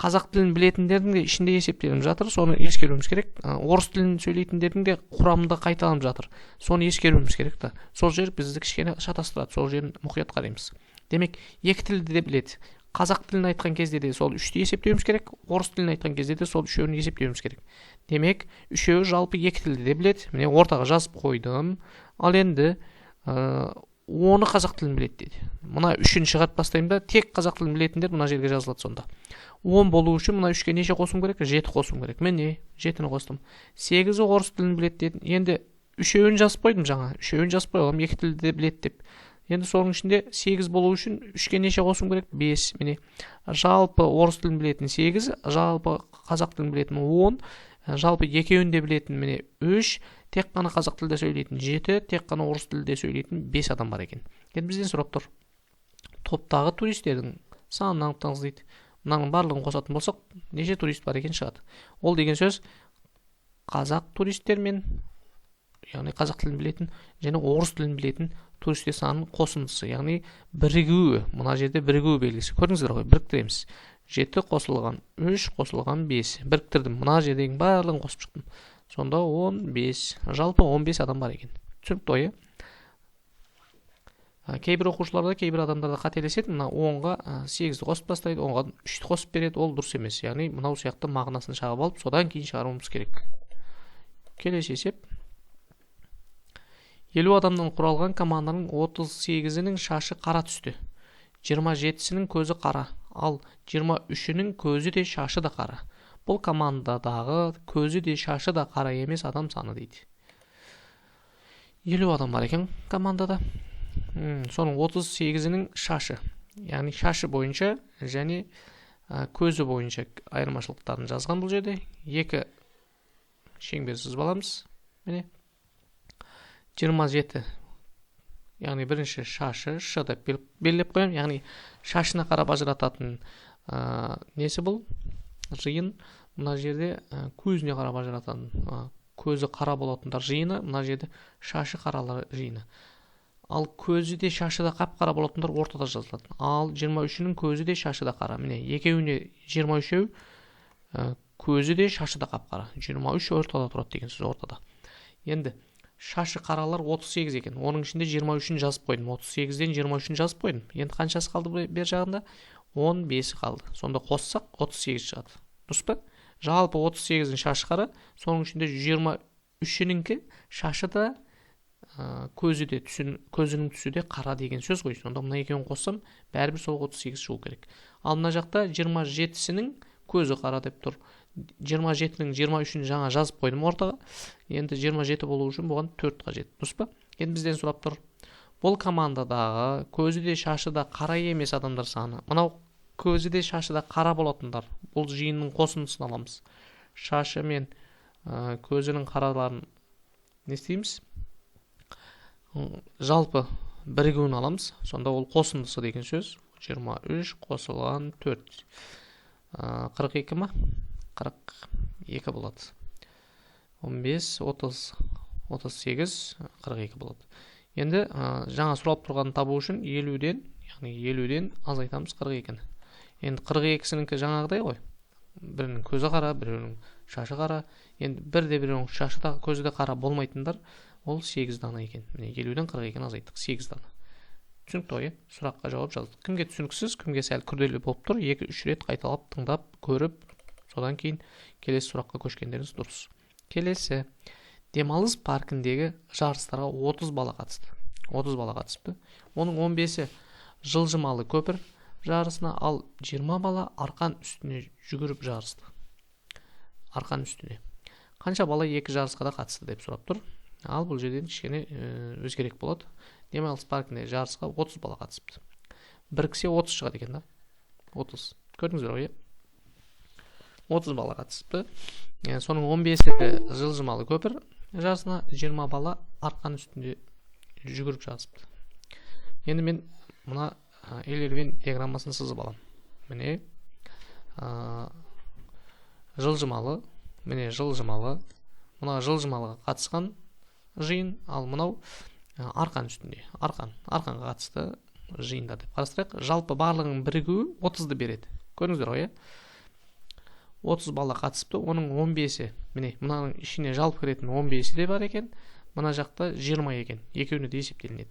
қазақ тілін білетіндердің де ішінде есептеліп жатыр. Соны ескеруіміз керек. Орыс тілін сөйлейтіндердің де құрамында қайталанып жатыр. Соны ескеруіміз керек та. Сол жер бізді кішкене шатастырады. Сол жерін мұқият қараймыз. Демек, екі тілді де біледі. Қазақ тілін айтқан кезде де сол 3-ті есептеуіміз керек. Орыс тілін айтқан кезде де сол 3-еуін есептеуіміз керек. Демек, 3-еуі жалпы екі тілді де біледі. Міне ортаға жазып қойдым. Ал енді 10-ы қазақ тілін біледі деді. Мына 3-ін шығарып тастаймын да, тек қазақ тілін білетіндер мына жерге жазылады сонда. 10 болу үшін мына 3-ке неше қосым керек? 7 қосым керек. Міне 7-ні қостым. 8-і орыс тілін біледі деді. Енді 3-еуін жазып қойдым жаңа. 3-еуін жазып қойғам, екі тілді де біледі деп. Енді соның ішінде 8 болу үшін 3-ке неше қосым керек? 5. Міне жалпы орыс тілін білетін 8, жалпы қазақ тілін білетін 10, жалпы екеуін де білетін міне 3, тек қана қазақ тілде сөйлейтін 7, тек қана орыс тілде сөйлейтін 5 адам бар екен. Енді бізден сұрап тұр. Топтағы туристердің санын анықтаңыз дейді. Мынаның барлығын қосатын болсақ, неше турист бар екен шығады. Ол деген сөз қазақ туристер мен, яғни қазақ тілін білетін және орыс тілін білетін туристер санының қосындысы, яғни бірігуі. Мына жерде бірігуі белгісі. Көрдіңіздер ғой, біріктіреміз. 7 қосылған 3 қосылған 5. Біріктірдім. Мына жердегі барлығын қосып шықтым. Сонда 15. Жалпы 15 адам бар екен. Түсінікті ғой. Кейбір оқушыларда, кейбір адамдарда қателеседі. Мына 10-ға 8-ді қосып тастайды, 10-ға 3-ті қосып береді. Ол дұрыс емес. Яғни мынау сияқты мағынасын шағып алып, содан кейін шығаруымыз керек. Келесі есеп. 50 адамнан құралған команданың 38-інің шашы қара түсті. 27-сінің көзі қара, ал 23-інің көзі де шашы да қара. Бұл командадағы көзі де шашы да қара емес адам саны дейді. 50 адам бар екен командада. Соның 38-інің шашы, яғни шашы бойынша және көзі бойынша айырмашылықтарын жазған бұл жерде. 2 шеңбер сызбаламыз. Міне 27, яғни бірінші шашы, ш деп белгілеп қоямын, яғни шашына қарап ажырататын несі бұл? Жиын. Мына жерде көзіне қарап ажырататын, көзі қара болатындар жиыны, мына жерде шашы қаралар жиыны. Ал көзі де шашы да қап-қара болатындар ортада жазылады. Ал 23-інің көзі де шашы да қара. Міне екеуіне 23-еу көзі де шашы да қап-қара. 23 ортада тұрады деген сөз, ортада. Енді шашы қаралар 38 екен. Оның ішінде 23-ін жазып қойдым. 38-ден 23-ін жазып қойдым. Енді қаншасы қалды бер жағында? 15 қалды. Сонда қоссақ 38 шығады. Дұрыс па? Жалпы 38-ін шашы қара, соның ішінде 23-ініңкі шашы да көзінің түсі де қара деген сөз ғой. Сонда мына екеуін қоссам, бәрібір сол 38 шығу керек. Ал мына жақта 27-сінің көзі қара деп тұр. 27-ның 23-ін жаңа жазып қойдым ортаға. Енді 27 болу үшін бұған 4 қажет. Дұрыс па? Енді бізден сұрап тұр. Бұл командадағы көзі де шашы да қара емес адамдар саны. Мынау көзі де шашы да қара болатындар. Бұл жиынның қосындысын аламыз. Шашы мен көзінің қараларын не істейміз? Жалпы бірігуін аламыз. Сонда ол қосындысы деген сөз. 23 қосылған 4. 42 ма? 42 болады. 15, 30, 38, 42 болады. Енді жаңа сұрап тұрғанын табу үшін 50-ден, яғни 50-ден азайтамыз 42-ні. Енді 42-сінікі жаңағыдай ғой. Бірінің көзі қара, бірінің шашы қара. Енді бірінің шашы да көзі де қара болмайтындар, ол 8 дана екен. Міне 50-ден 42-ні азайттық, 8 дана. Түсінікті ғой, сұраққа жауап жаздық. Кімге түсініксіз, кімге сәл күрделі болып тұр, 2-3 рет қайталап, тыңдап, көріп, содан кейін келесі сұраққа көшкендеріңіз дұрыс. Келесі, демалыс паркіндегі жарыстарға 30 бала қатысты. 30 бала қатысыпты. Оның 15-і жылжымалы көпір жарысына, ал 20 бала арқан үстіне жүгіріп жарысты. Арқан үстіне. Қанша бала екі жарысқа да қатысты деп сұрап тұр. Ал бұл жерден кішкене өзгерек болады. Демалыс паркінде жарысқа 30 бала қатысыпты. Біріксе 30 шығады екен да. 30. Көрдіңіздер ғой? 30 бала қатысыпты. Соның 15-і жылжымалы көпір жарысына, 20 бала арқан үстінде жүгіріп жарысыпты. Енді мен мына Эйлервин диаграммасын сызып алам. Міне жылжымалы, мына жылжымалыға қатысқан жиын, ал мынау арқан үстінде. Арқанға қатысты жиында деп қарастырайық. Жалпы барлығының бірігуі 30-ды береді. Көрдіңіздер ғой? 30 бала қатысыпты, оның 15-і, міне мынаның ішіне жалпы кіретін 15-і де бар екен, мына жақта 20 екен. Екеуіне де есептелінеді.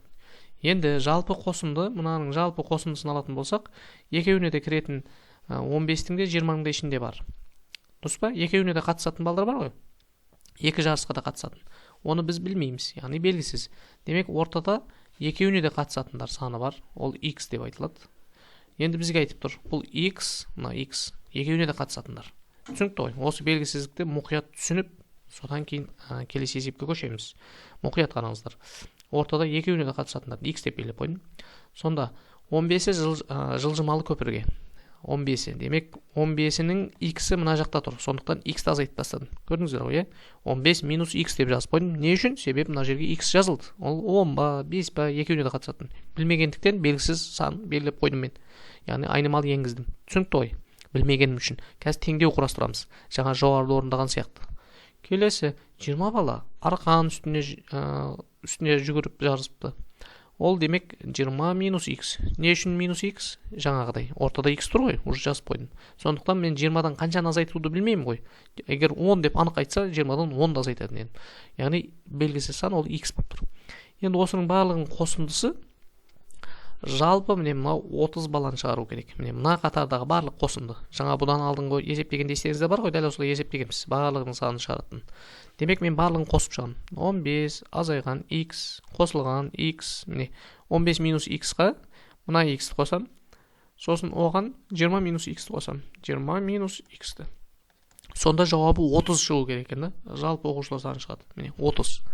Енді жалпы қосынды, мынаның жалпы қосындысын алатын болсақ, екеуіне де кіретін 15-тің де 20-ның да ішінде бар. Дұрыс па? Екеуіне де қатысатын балдар бар ғой? Екі жарысқа да қатысатын. Оны біз білмейміз, яғни белгісіз. Демек, ортада екеуіне де қатысатындар саны бар. Ол x деп айтылады. Енді бізге айтып тұр. Бұл x, мына x, екеуіне де қатысатындар. Түсінікті ғой. Осы белгісіздікті мұқият түсініп, содан кейін келесі есепке көшеміз. Мұқият қараңыздар. Ортада екеуіне де қатысатындар. X деп белгілеп қойдым. Сонда 15-і жылжымалы көпірге. 15-і. Демек, 15-інің x-і мына жақта тұр. Сондықтан x-ті азайтып тастадым. Көрдіңіздер ғой? 15 минус x деп жазып қойдым. Не үшін? Себебі мына жерге x жазылды. Ол 10 ба, 5 ба, екеуіне де қатысатын. Білмегендіктен белгісіз сан белгілеп қойдым мен. Яғни айнымалы енгіздім. Түсінікті ғой? Білмегенім үшін. Қазір теңдеу құрастырамыз. Жаңа жоғарыда орындаған сияқты. Келесі 20 бала арқан үстіне жүгіріп жарысыпты. Ол демек 20 минус x. Не үшін минус x? Жаңағыдай. Ортада x тұр ғой, уже жазып қойдым. Сондықтан мен 20-дан қаншаны азайтуды білмеймін ғой. Егер 10 деп анық айтса, 20-дан 10 да азайтатын едім. Яғни белгісіз сан ол x болып тұр. Енді осының барлығының қосындысы жалпы міне мынау 30 баланы шығару керек. Міне мына қатардағы барлық қосынды. Жаңа бұдан алдыңғы есептегенде естеріңізде бар ғой, дәл осылай есептегенбіз. Барлығының санын шығаратын. Демек мен барлығын қосып шығамын. 15 азайған x қосылған x, міне 15 минус x-қа мына x-ті қосам. Сосын оған 20 минус x-ті қосам. 20 минус x-ті. Сонда жауабы 30 шығу керек екен, да? Жалпы оқушылар саны шығады. Міне 30.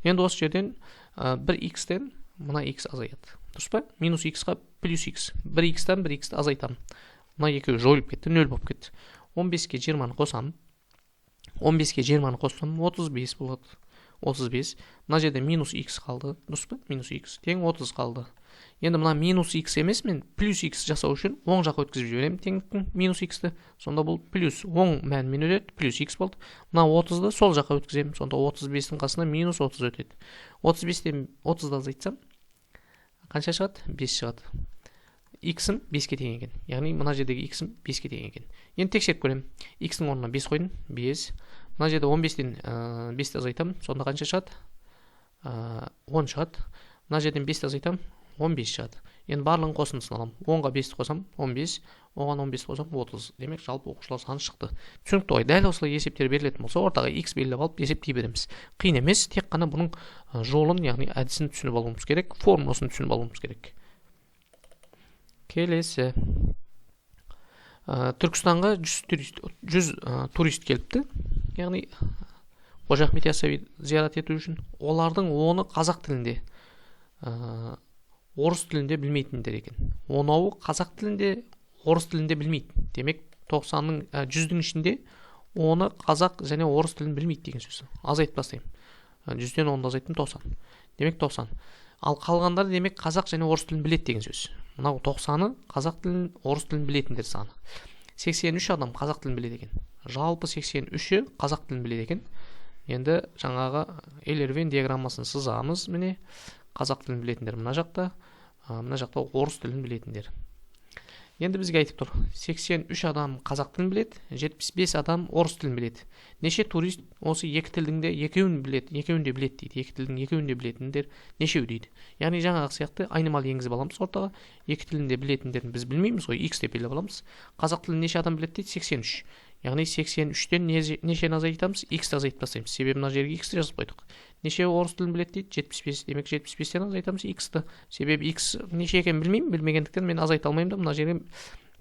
Енді осы жерден бір x-тен мына x азаяды. Дұрыс па? Минус x-қа плюс x. Бір x-тен бір x-ті азайтамын. Мына екеуі жойылып кетті, 0 болып кетті. 15-ке 20-ны қосамын. 15-ке 20-ны қоссам 35 болады. 35. Мына жерде минус x қалды. Дұрыс па? Минус x. Тең 30 қалды. Енді мына минус x емес, мен плюс x жасау үшін оң жаққа өткізіп жіберемін теңдіктің минус x-ті. Сонда бұл плюс оң мәнмен өтеді, плюс x болды. Мына 30-ды сол жаққа өткіземін. Сонда 35-тің қасына минус 30 өтеді. 35-тен 30-ды азайтсам қанша шығады? 5 шығады. X-ім 5-ке тең екен. Яғни мына жердегі X-ім 5-ке тең екен. Енді тексеріп көремін. X-ның орнына 5 қойдым. 5. Мына жерде 15-тен 5-ті азайтамын. Сонда қанша шығады? 10 шығады. Мына жерден 5-ті азайтамын. 15 шығады. Енді барлығын қосындысын аламын. 10-ға 5-ті қосам 15, оған 15-ті қосам 30. Демек, жалпы оқушылар саны шықты. Түсінікті ғой. Дәл осылай есептер берілетін болса, ортаға X белгілеп алып есептей береміз. Қиын емес, тек қана бұның жолын, яғни әдісін түсініп алуымыз керек, формуласын түсініп алуымыз керек. Келесі. Түркістанға 100 турист келіпті. Яғни Қожа Ахмет Яссауи зиярат ету үшін. Олардың 10-ы қазақ тілінде, орыс тілінде білмейтіндер екен. 10-ы қазақ тілінде, орыс тілінде білмейді. Демек 90-ның 100-дің ішінде 10-ы қазақ және орыс тілін білмейді деген сөз. Азайтып бастаймын. 100-ден 10-ды азайттым 90. Демек 90. Ал қалғандар демек қазақ және орыс тілін біледі деген сөз. Мынау 90-ы қазақ тілін, орыс тілін білетіндер саны. 83 адам қазақ тілін біледі екен. Жалпы 83-і қазақ тілін біледі екен. Енді жаңағы Эйлервен диаграммасын сызамыз. Міне қазақ тілін білетіндер мына жақта орыс тілін білетіндер. Енді бізге айтып тұр, 83 адам қазақ тілін біледі, 75 адам орыс тілін біледі. Неше турист осы екі тілдің де екеуін де біледі дейді. Екі тілдің екеуін де білетіндер нешеу дейді. Яғни жаңағы сияқты айнымалы енгізіп аламыз ортаға. Екі тілін де білетіндерін біз білмейміз ғой, x деп белгілеп аламыз. Қазақ тілін неше адам біледі дейді? 83. Яғни 83-тен нешені азайтамыз? X-ті азайтып тастаймыз. Себебі мына жерге X-ті жазып қойдық. Неше орыс тілін біледі дейді? 75. Демек 75-тен азайтамыз X-ті. Себебі X неше екенін білмеймін. Білмегендіктен мен азайта алмаймын да мына жерге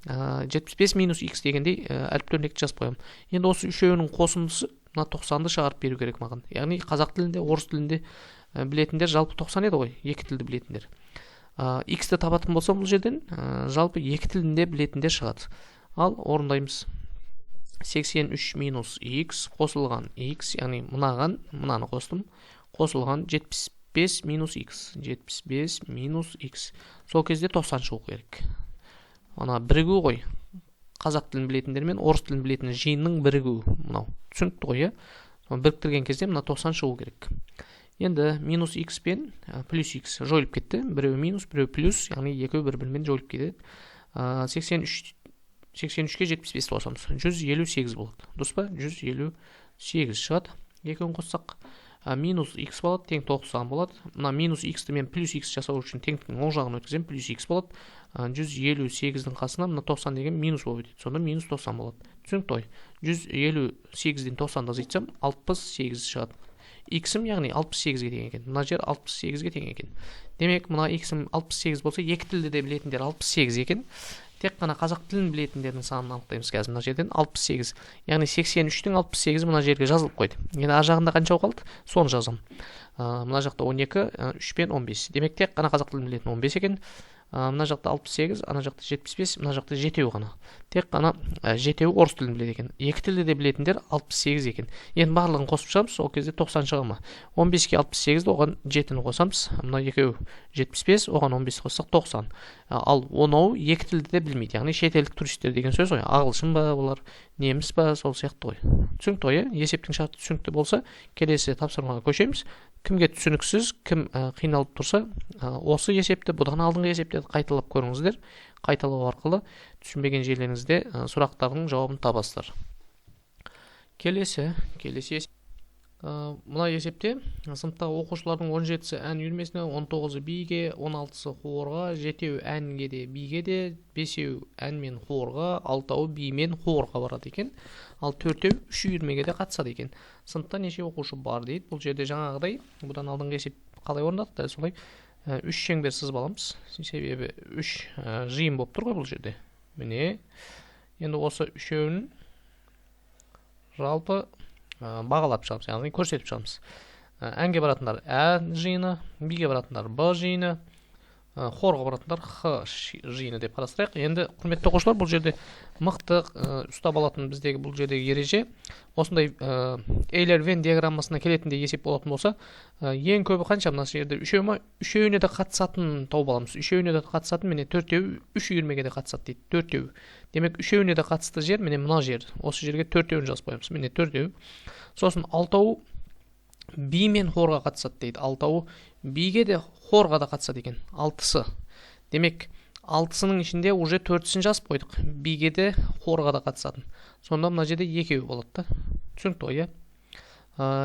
75 минус X дегендей әріптерін жазып қоямын. Енді осы үшеуінің қосындысы мына 90-ды шығарып беру керек маған. Яғни қазақ тілінде, орыс тілінде білетіндер жалпы 90 еді ғой, екі тілді білетіндер. X-ті табатын болсам бұл жерден жалпы екі тілінде білетіндер шығады. Ал орындаймыз. 83 минус X қосылған X, яғни мынаны қостым, қосылған 75 минус X. 75 минус X. Сол кезде 90 шығу керек. Ана бірігу ғой. Қазақ тілін білетіндер мен орыс тілін білетін жиынның бірігу. Мынау түсінікті ғой, біріктірген кезде мына 90 шығу керек. Енді минус X пен плюс X жойылып кетті. Біреу минус, біреу плюс, яғни екеуі бір-бірімен жойылып кетеді. 83-ке 75 қосамыз. 158 болады. Дұрыс па? 158 шығады. Екеуін қоссақ, минус X болады, тең 90 болады. Мына минус X-ті мен плюс X жасау үшін теңдіктің оң жағын өткізем, плюс X болады. 158-дің қасына мына 90 деген минус болып өтеді. Сонда минус 90 болады. Түсінікті ғой. 158-ден 90-ды азайтсам 68 шығады. X-ім яғни 68-ге тең екен. Мына жер 68-ге тең екен. Демек, мына X-ім 68 болса, екі тілді де білетіндер 68 екен. Тек қана қазақ тілін білетіндердің санын анықтаймыз қазір мына жерден 68. Яғни 83-тің 68 мына жерге жазылып қойды. Енді ар жағында қанша қалды? Соны жазам. Мына жақта 12, 3 пен 15. Демек тек қана қазақ тілін білетін 15 екен. Мына жақта 68, ана жақта 75, мына жақта 7 ғана. Тек қана 7 орыс тілін біледі екен. Екі тілді де білетіндер 68 екен. Енді барлығын қосып шығамыз, сол кезде 90 шыға ма? 15-ке 68-ді оған 7-ні қосамыз. Мына екеуі 75, оған 15 қоссақ 90. Ал 10-ы екі тілді де білмейді. Яғни шетелдік туристер деген сөз ғой. Ағылшын ба олар, неміс па, сол сияқты ғой. Түсінікті ғой, есептің шарты түсінікті болса, келесі тапсырмаға көшеміз. Кімге түсініксіз, кім қиналып тұрса, осы есепті, бұдан алдыңғы есептерді қайталап көріңіздер. Қайталау арқылы түсінбеген жерлеріңізде сұрақтардың жауабын табасыздар. Келесі есеп. Мына есепте сыныптағы оқушылардың 17-сі ән үйірмесіне, 19-ы биге, 16-сы хорға, 7-еу әнге де биге де, 5-еу ән мен хорға, 6-ы би мен хорға барады екен. Ал 4-еу үш үйірмеге де қатысады екен. Сыныпта неше оқушы бар дейді. Бұл жерде жаңағыдай, бұдан алдыңғы есеп қалай орындадық? Дәл солай 3 шеңбер сызып аламыз. Себебі 3 жиын болып тұр ғой бұл жерде. Міне, енді осы үшеуін жалпы бағалап шығамыз, яғни көрсетіп шығамыз. Әнге баратындар ән жиыны, биге баратындар б жиыны, хорға баратындар х жиыны деп қарастырайық. Енді құрметті оқушылар, бұл жерде мықты ұстап алатын біздегі бұл жердегі ереже осындай Эйлер-Вен диаграммасына келетіндей есеп болатын болса, ең көбі қанша мына жерде үшеуіне де қатысатын тауып аламыз. Үшеуіне де қатысатын міне 4-еу үш үйірмеге де қатысады дейді. 4-еу. Демек үшеуіне де қатысты жер міне мына жер. Осы жерге 4-еуін жазып қоямыз. Міне 4-еу. Сосын 6-ау би мен хорға қатысады дейді. 6-ау биге де хорға да қатысады екен. 6-сы. Демек 6-сының ішінде уже 4-сін жазып қойдық. Биге де хорға да қатысатын. Сонда мына жерде 2-еу болады да. Түсінікті ғой,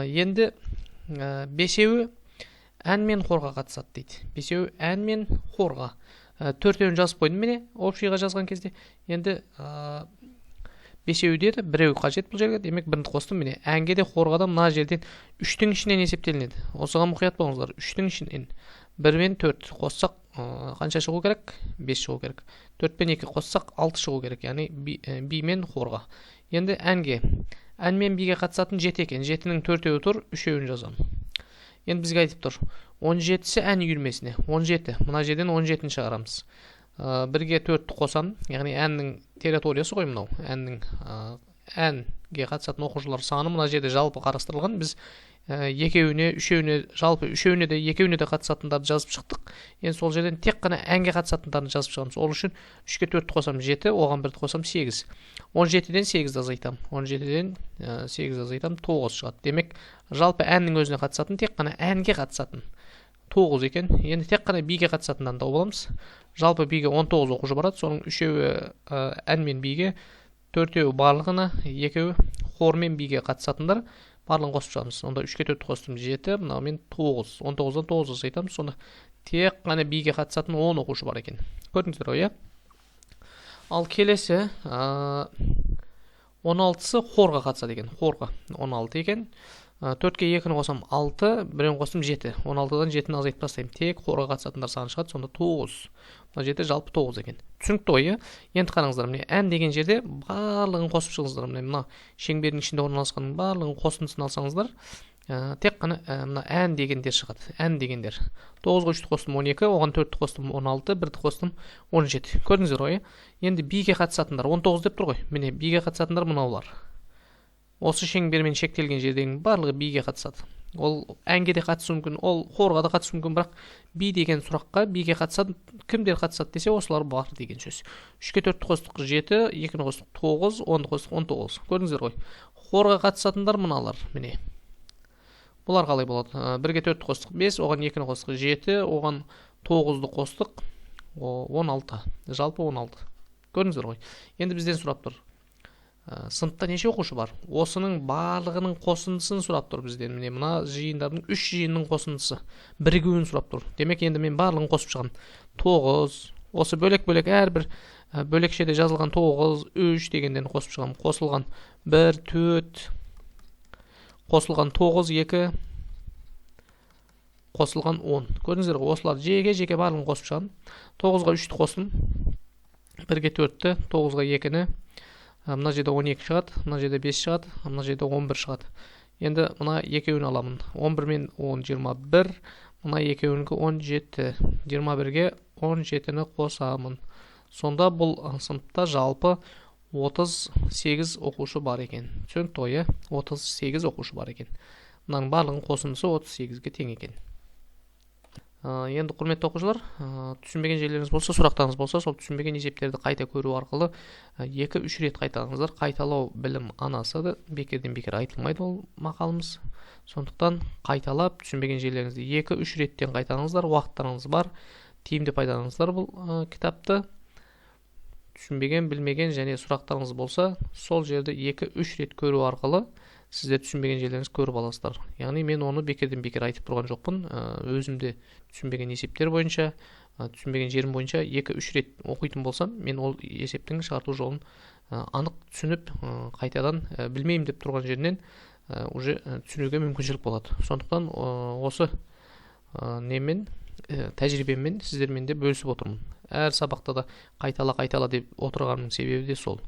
енді 5-еуі ән мен хорға қатысады дейді. 5-еуі ән мен хорға. 4-еуін жазып қойдым міне общийға жазған кезде. Енді 5-еуі деді, 1-еуі қажет бұл жерге. Демек 1-ді қостым міне. Әнге де хорға да мына жерден 3-тің ішінен есептелінеді. Осыған мұқият болыңыздар. 3-тің ішінен 1 мен 4 қоссақ қанша шығу керек? 5 шығу керек. 4 пен 2 қоссақ 6 шығу керек, яғни би мен хорға. Енді әнге. Ән мен биге қатысатын 7 екен. 7-нің 4-еуі тұр, 3-еуін жазамын. Енді бізге айтып тұр. 17-сі ән үйірмесіне. 17. Мына жерден 17-ні шығарамыз. Бірге 4-ті қосам, яғни әннің территориясы ғой мынау. Әнге қатысатын оқушылар саны мына жерде жалпы қарастырылған. Біз екеуіне, үшеуіне, жалпы үшеуіне де, екеуіне де қатысатындарды жазып шықтық. Енді сол жерден тек қана әнге қатысатындарын жазып шығамыз. Ол үшін 3-ке 4-ті қосам 7, оған 1-ті қосам 8. 17-ден 8-ді азайтам. 17-ден 8-ді азайтам, 9 шығады. Демек, жалпы әннің өзіне қатысатын, тек қана әнге қатысатын 9 екен. Енді тек қана биге қатысатындан тауып аламыз. Жалпы биге 19 оқушы барады. Соның 3-еуі ән мен биге, 4-еуі барлығына, 2-еуі хор мен биге қатысатындар. Барлығын қосып шығамыз. Онда 3-ке 4 қостым 7, мынау мен 9. 19-дан 9 жасайтамыз. Сонда тек қана биге қатысатын 10 оқушы бар екен. Көрдіңіздер ғой, Ал келесі 16-сы хорға қатысады екен. Хорға 16 екен. 4-ке 2-ні қосам 6, 1-ін қостым 7. 16-дан 7-ні азайтып тастаймын. Тек хорға қатысатындар саны шығады. Сонда 9. Мына жерде жалпы 9 екен. Түсінікті ғой, Енді қараңыздар, міне ән деген жерде барлығын қосып шығыңыздар. Мына шеңбердің ішінде орналасқанның барлығын қосындысын алсаңыздар, тек қана мына ән дегендер шығады. Ән дегендер. 9-ға 3-ті қостым 12, оған 4-ті қостым 16, 1-ті қостым 17. Көрдіңіздер ғой, Енді биге қатысатындар 19 деп тұр ғой. Міне биге қатысатындар мынаулар. Осы шеңбермен шектелген жердегі барлығы биге қатысады. Ол әнге де қатысуы мүмкін, ол хорға да қатысуы мүмкін, бірақ би деген сұраққа биге қатысады, кімдер қатысады десе, осылар бар деген сөз. 3-ке 4-ті қостық 7, 2-ні қостық 9, 10-ды қостық 19. Көрдіңіздер ғой. Хорға қатысатындар мыналар, міне. Бұлар қалай болады? 1-ге 4-ті қостық 5, оған 2-ні қостық 7, оған 9-ды қостық 16. Жалпы 16. Көрдіңіздер ғой. Енді бізден сұрап тұр. Сыныпта неше оқушы бар? Осының барлығының қосындысын сұрап тұр бізден. Міне мына жиындардың 3 жиынның қосындысы бірігуін сұрап тұр. Демек енді мен барлығын қосып шығам. 9. Осы бөлек-бөлек әрбір бөлекшеде жазылған 9, 3 дегендерін қосып шығам. Қосылған 1, 4, қосылған 9, 2, қосылған 10. Көрдіңіздер ғой, осылар жеке-жеке барлығын қосып шығам. 9-ға 3-ті қостым. 1-ге 4-ті, 9-ға 2-ні. Мына жерде 12 шығады, мына жерде 5 шығады, мына жерде 11 шығады. Енді мына екеуін аламын. 11 мен 10, 21, мына екеуінікі 17, 21-ге 17-ні қосамын. Сонда бұл сыныпта жалпы 38 оқушы бар екен. Түсінікті ғой, 38 оқушы бар екен. Мынаның барлығын қосындысы 38-ге тең екен. Енді құрметті оқушылар, түсінбеген жерлеріңіз болса, сұрақтарыңыз болса, сол түсінбеген есептерді қайта көру арқылы 2-3 рет қайталаңыздар. Қайталау білім анасы, бекерден бекер айтылмайды ол мақалымыз. Сондықтан қайталап түсінбеген жерлеріңізді 2-3 реттен қайталаңыздар. Уақыттарыңыз бар, тиімді пайдаланыңыздар бұл кітапты. Түсінбеген, білмеген және сұрақтарыңыз болса, сол жерді 2-3 рет көру арқылы сіздер түсінбеген жерлеріңіз көріп аласыздар. Яғни мен оны бекерден бекер айтып тұрған жоқпын. Өзімде түсінбеген есептер бойынша, түсінбеген жерім бойынша 2-3 рет оқитын болсам, мен ол есептің шығарту жолын анық түсініп, қайтадан білмеймін деп тұрған жерінен уже түсінуге мүмкіншілік болады. Сондықтан осы немен, тәжірибеммен сіздермен де бөлісіп отырмын. Әр сабақта да қайтала деп отырғанның себебі де сол.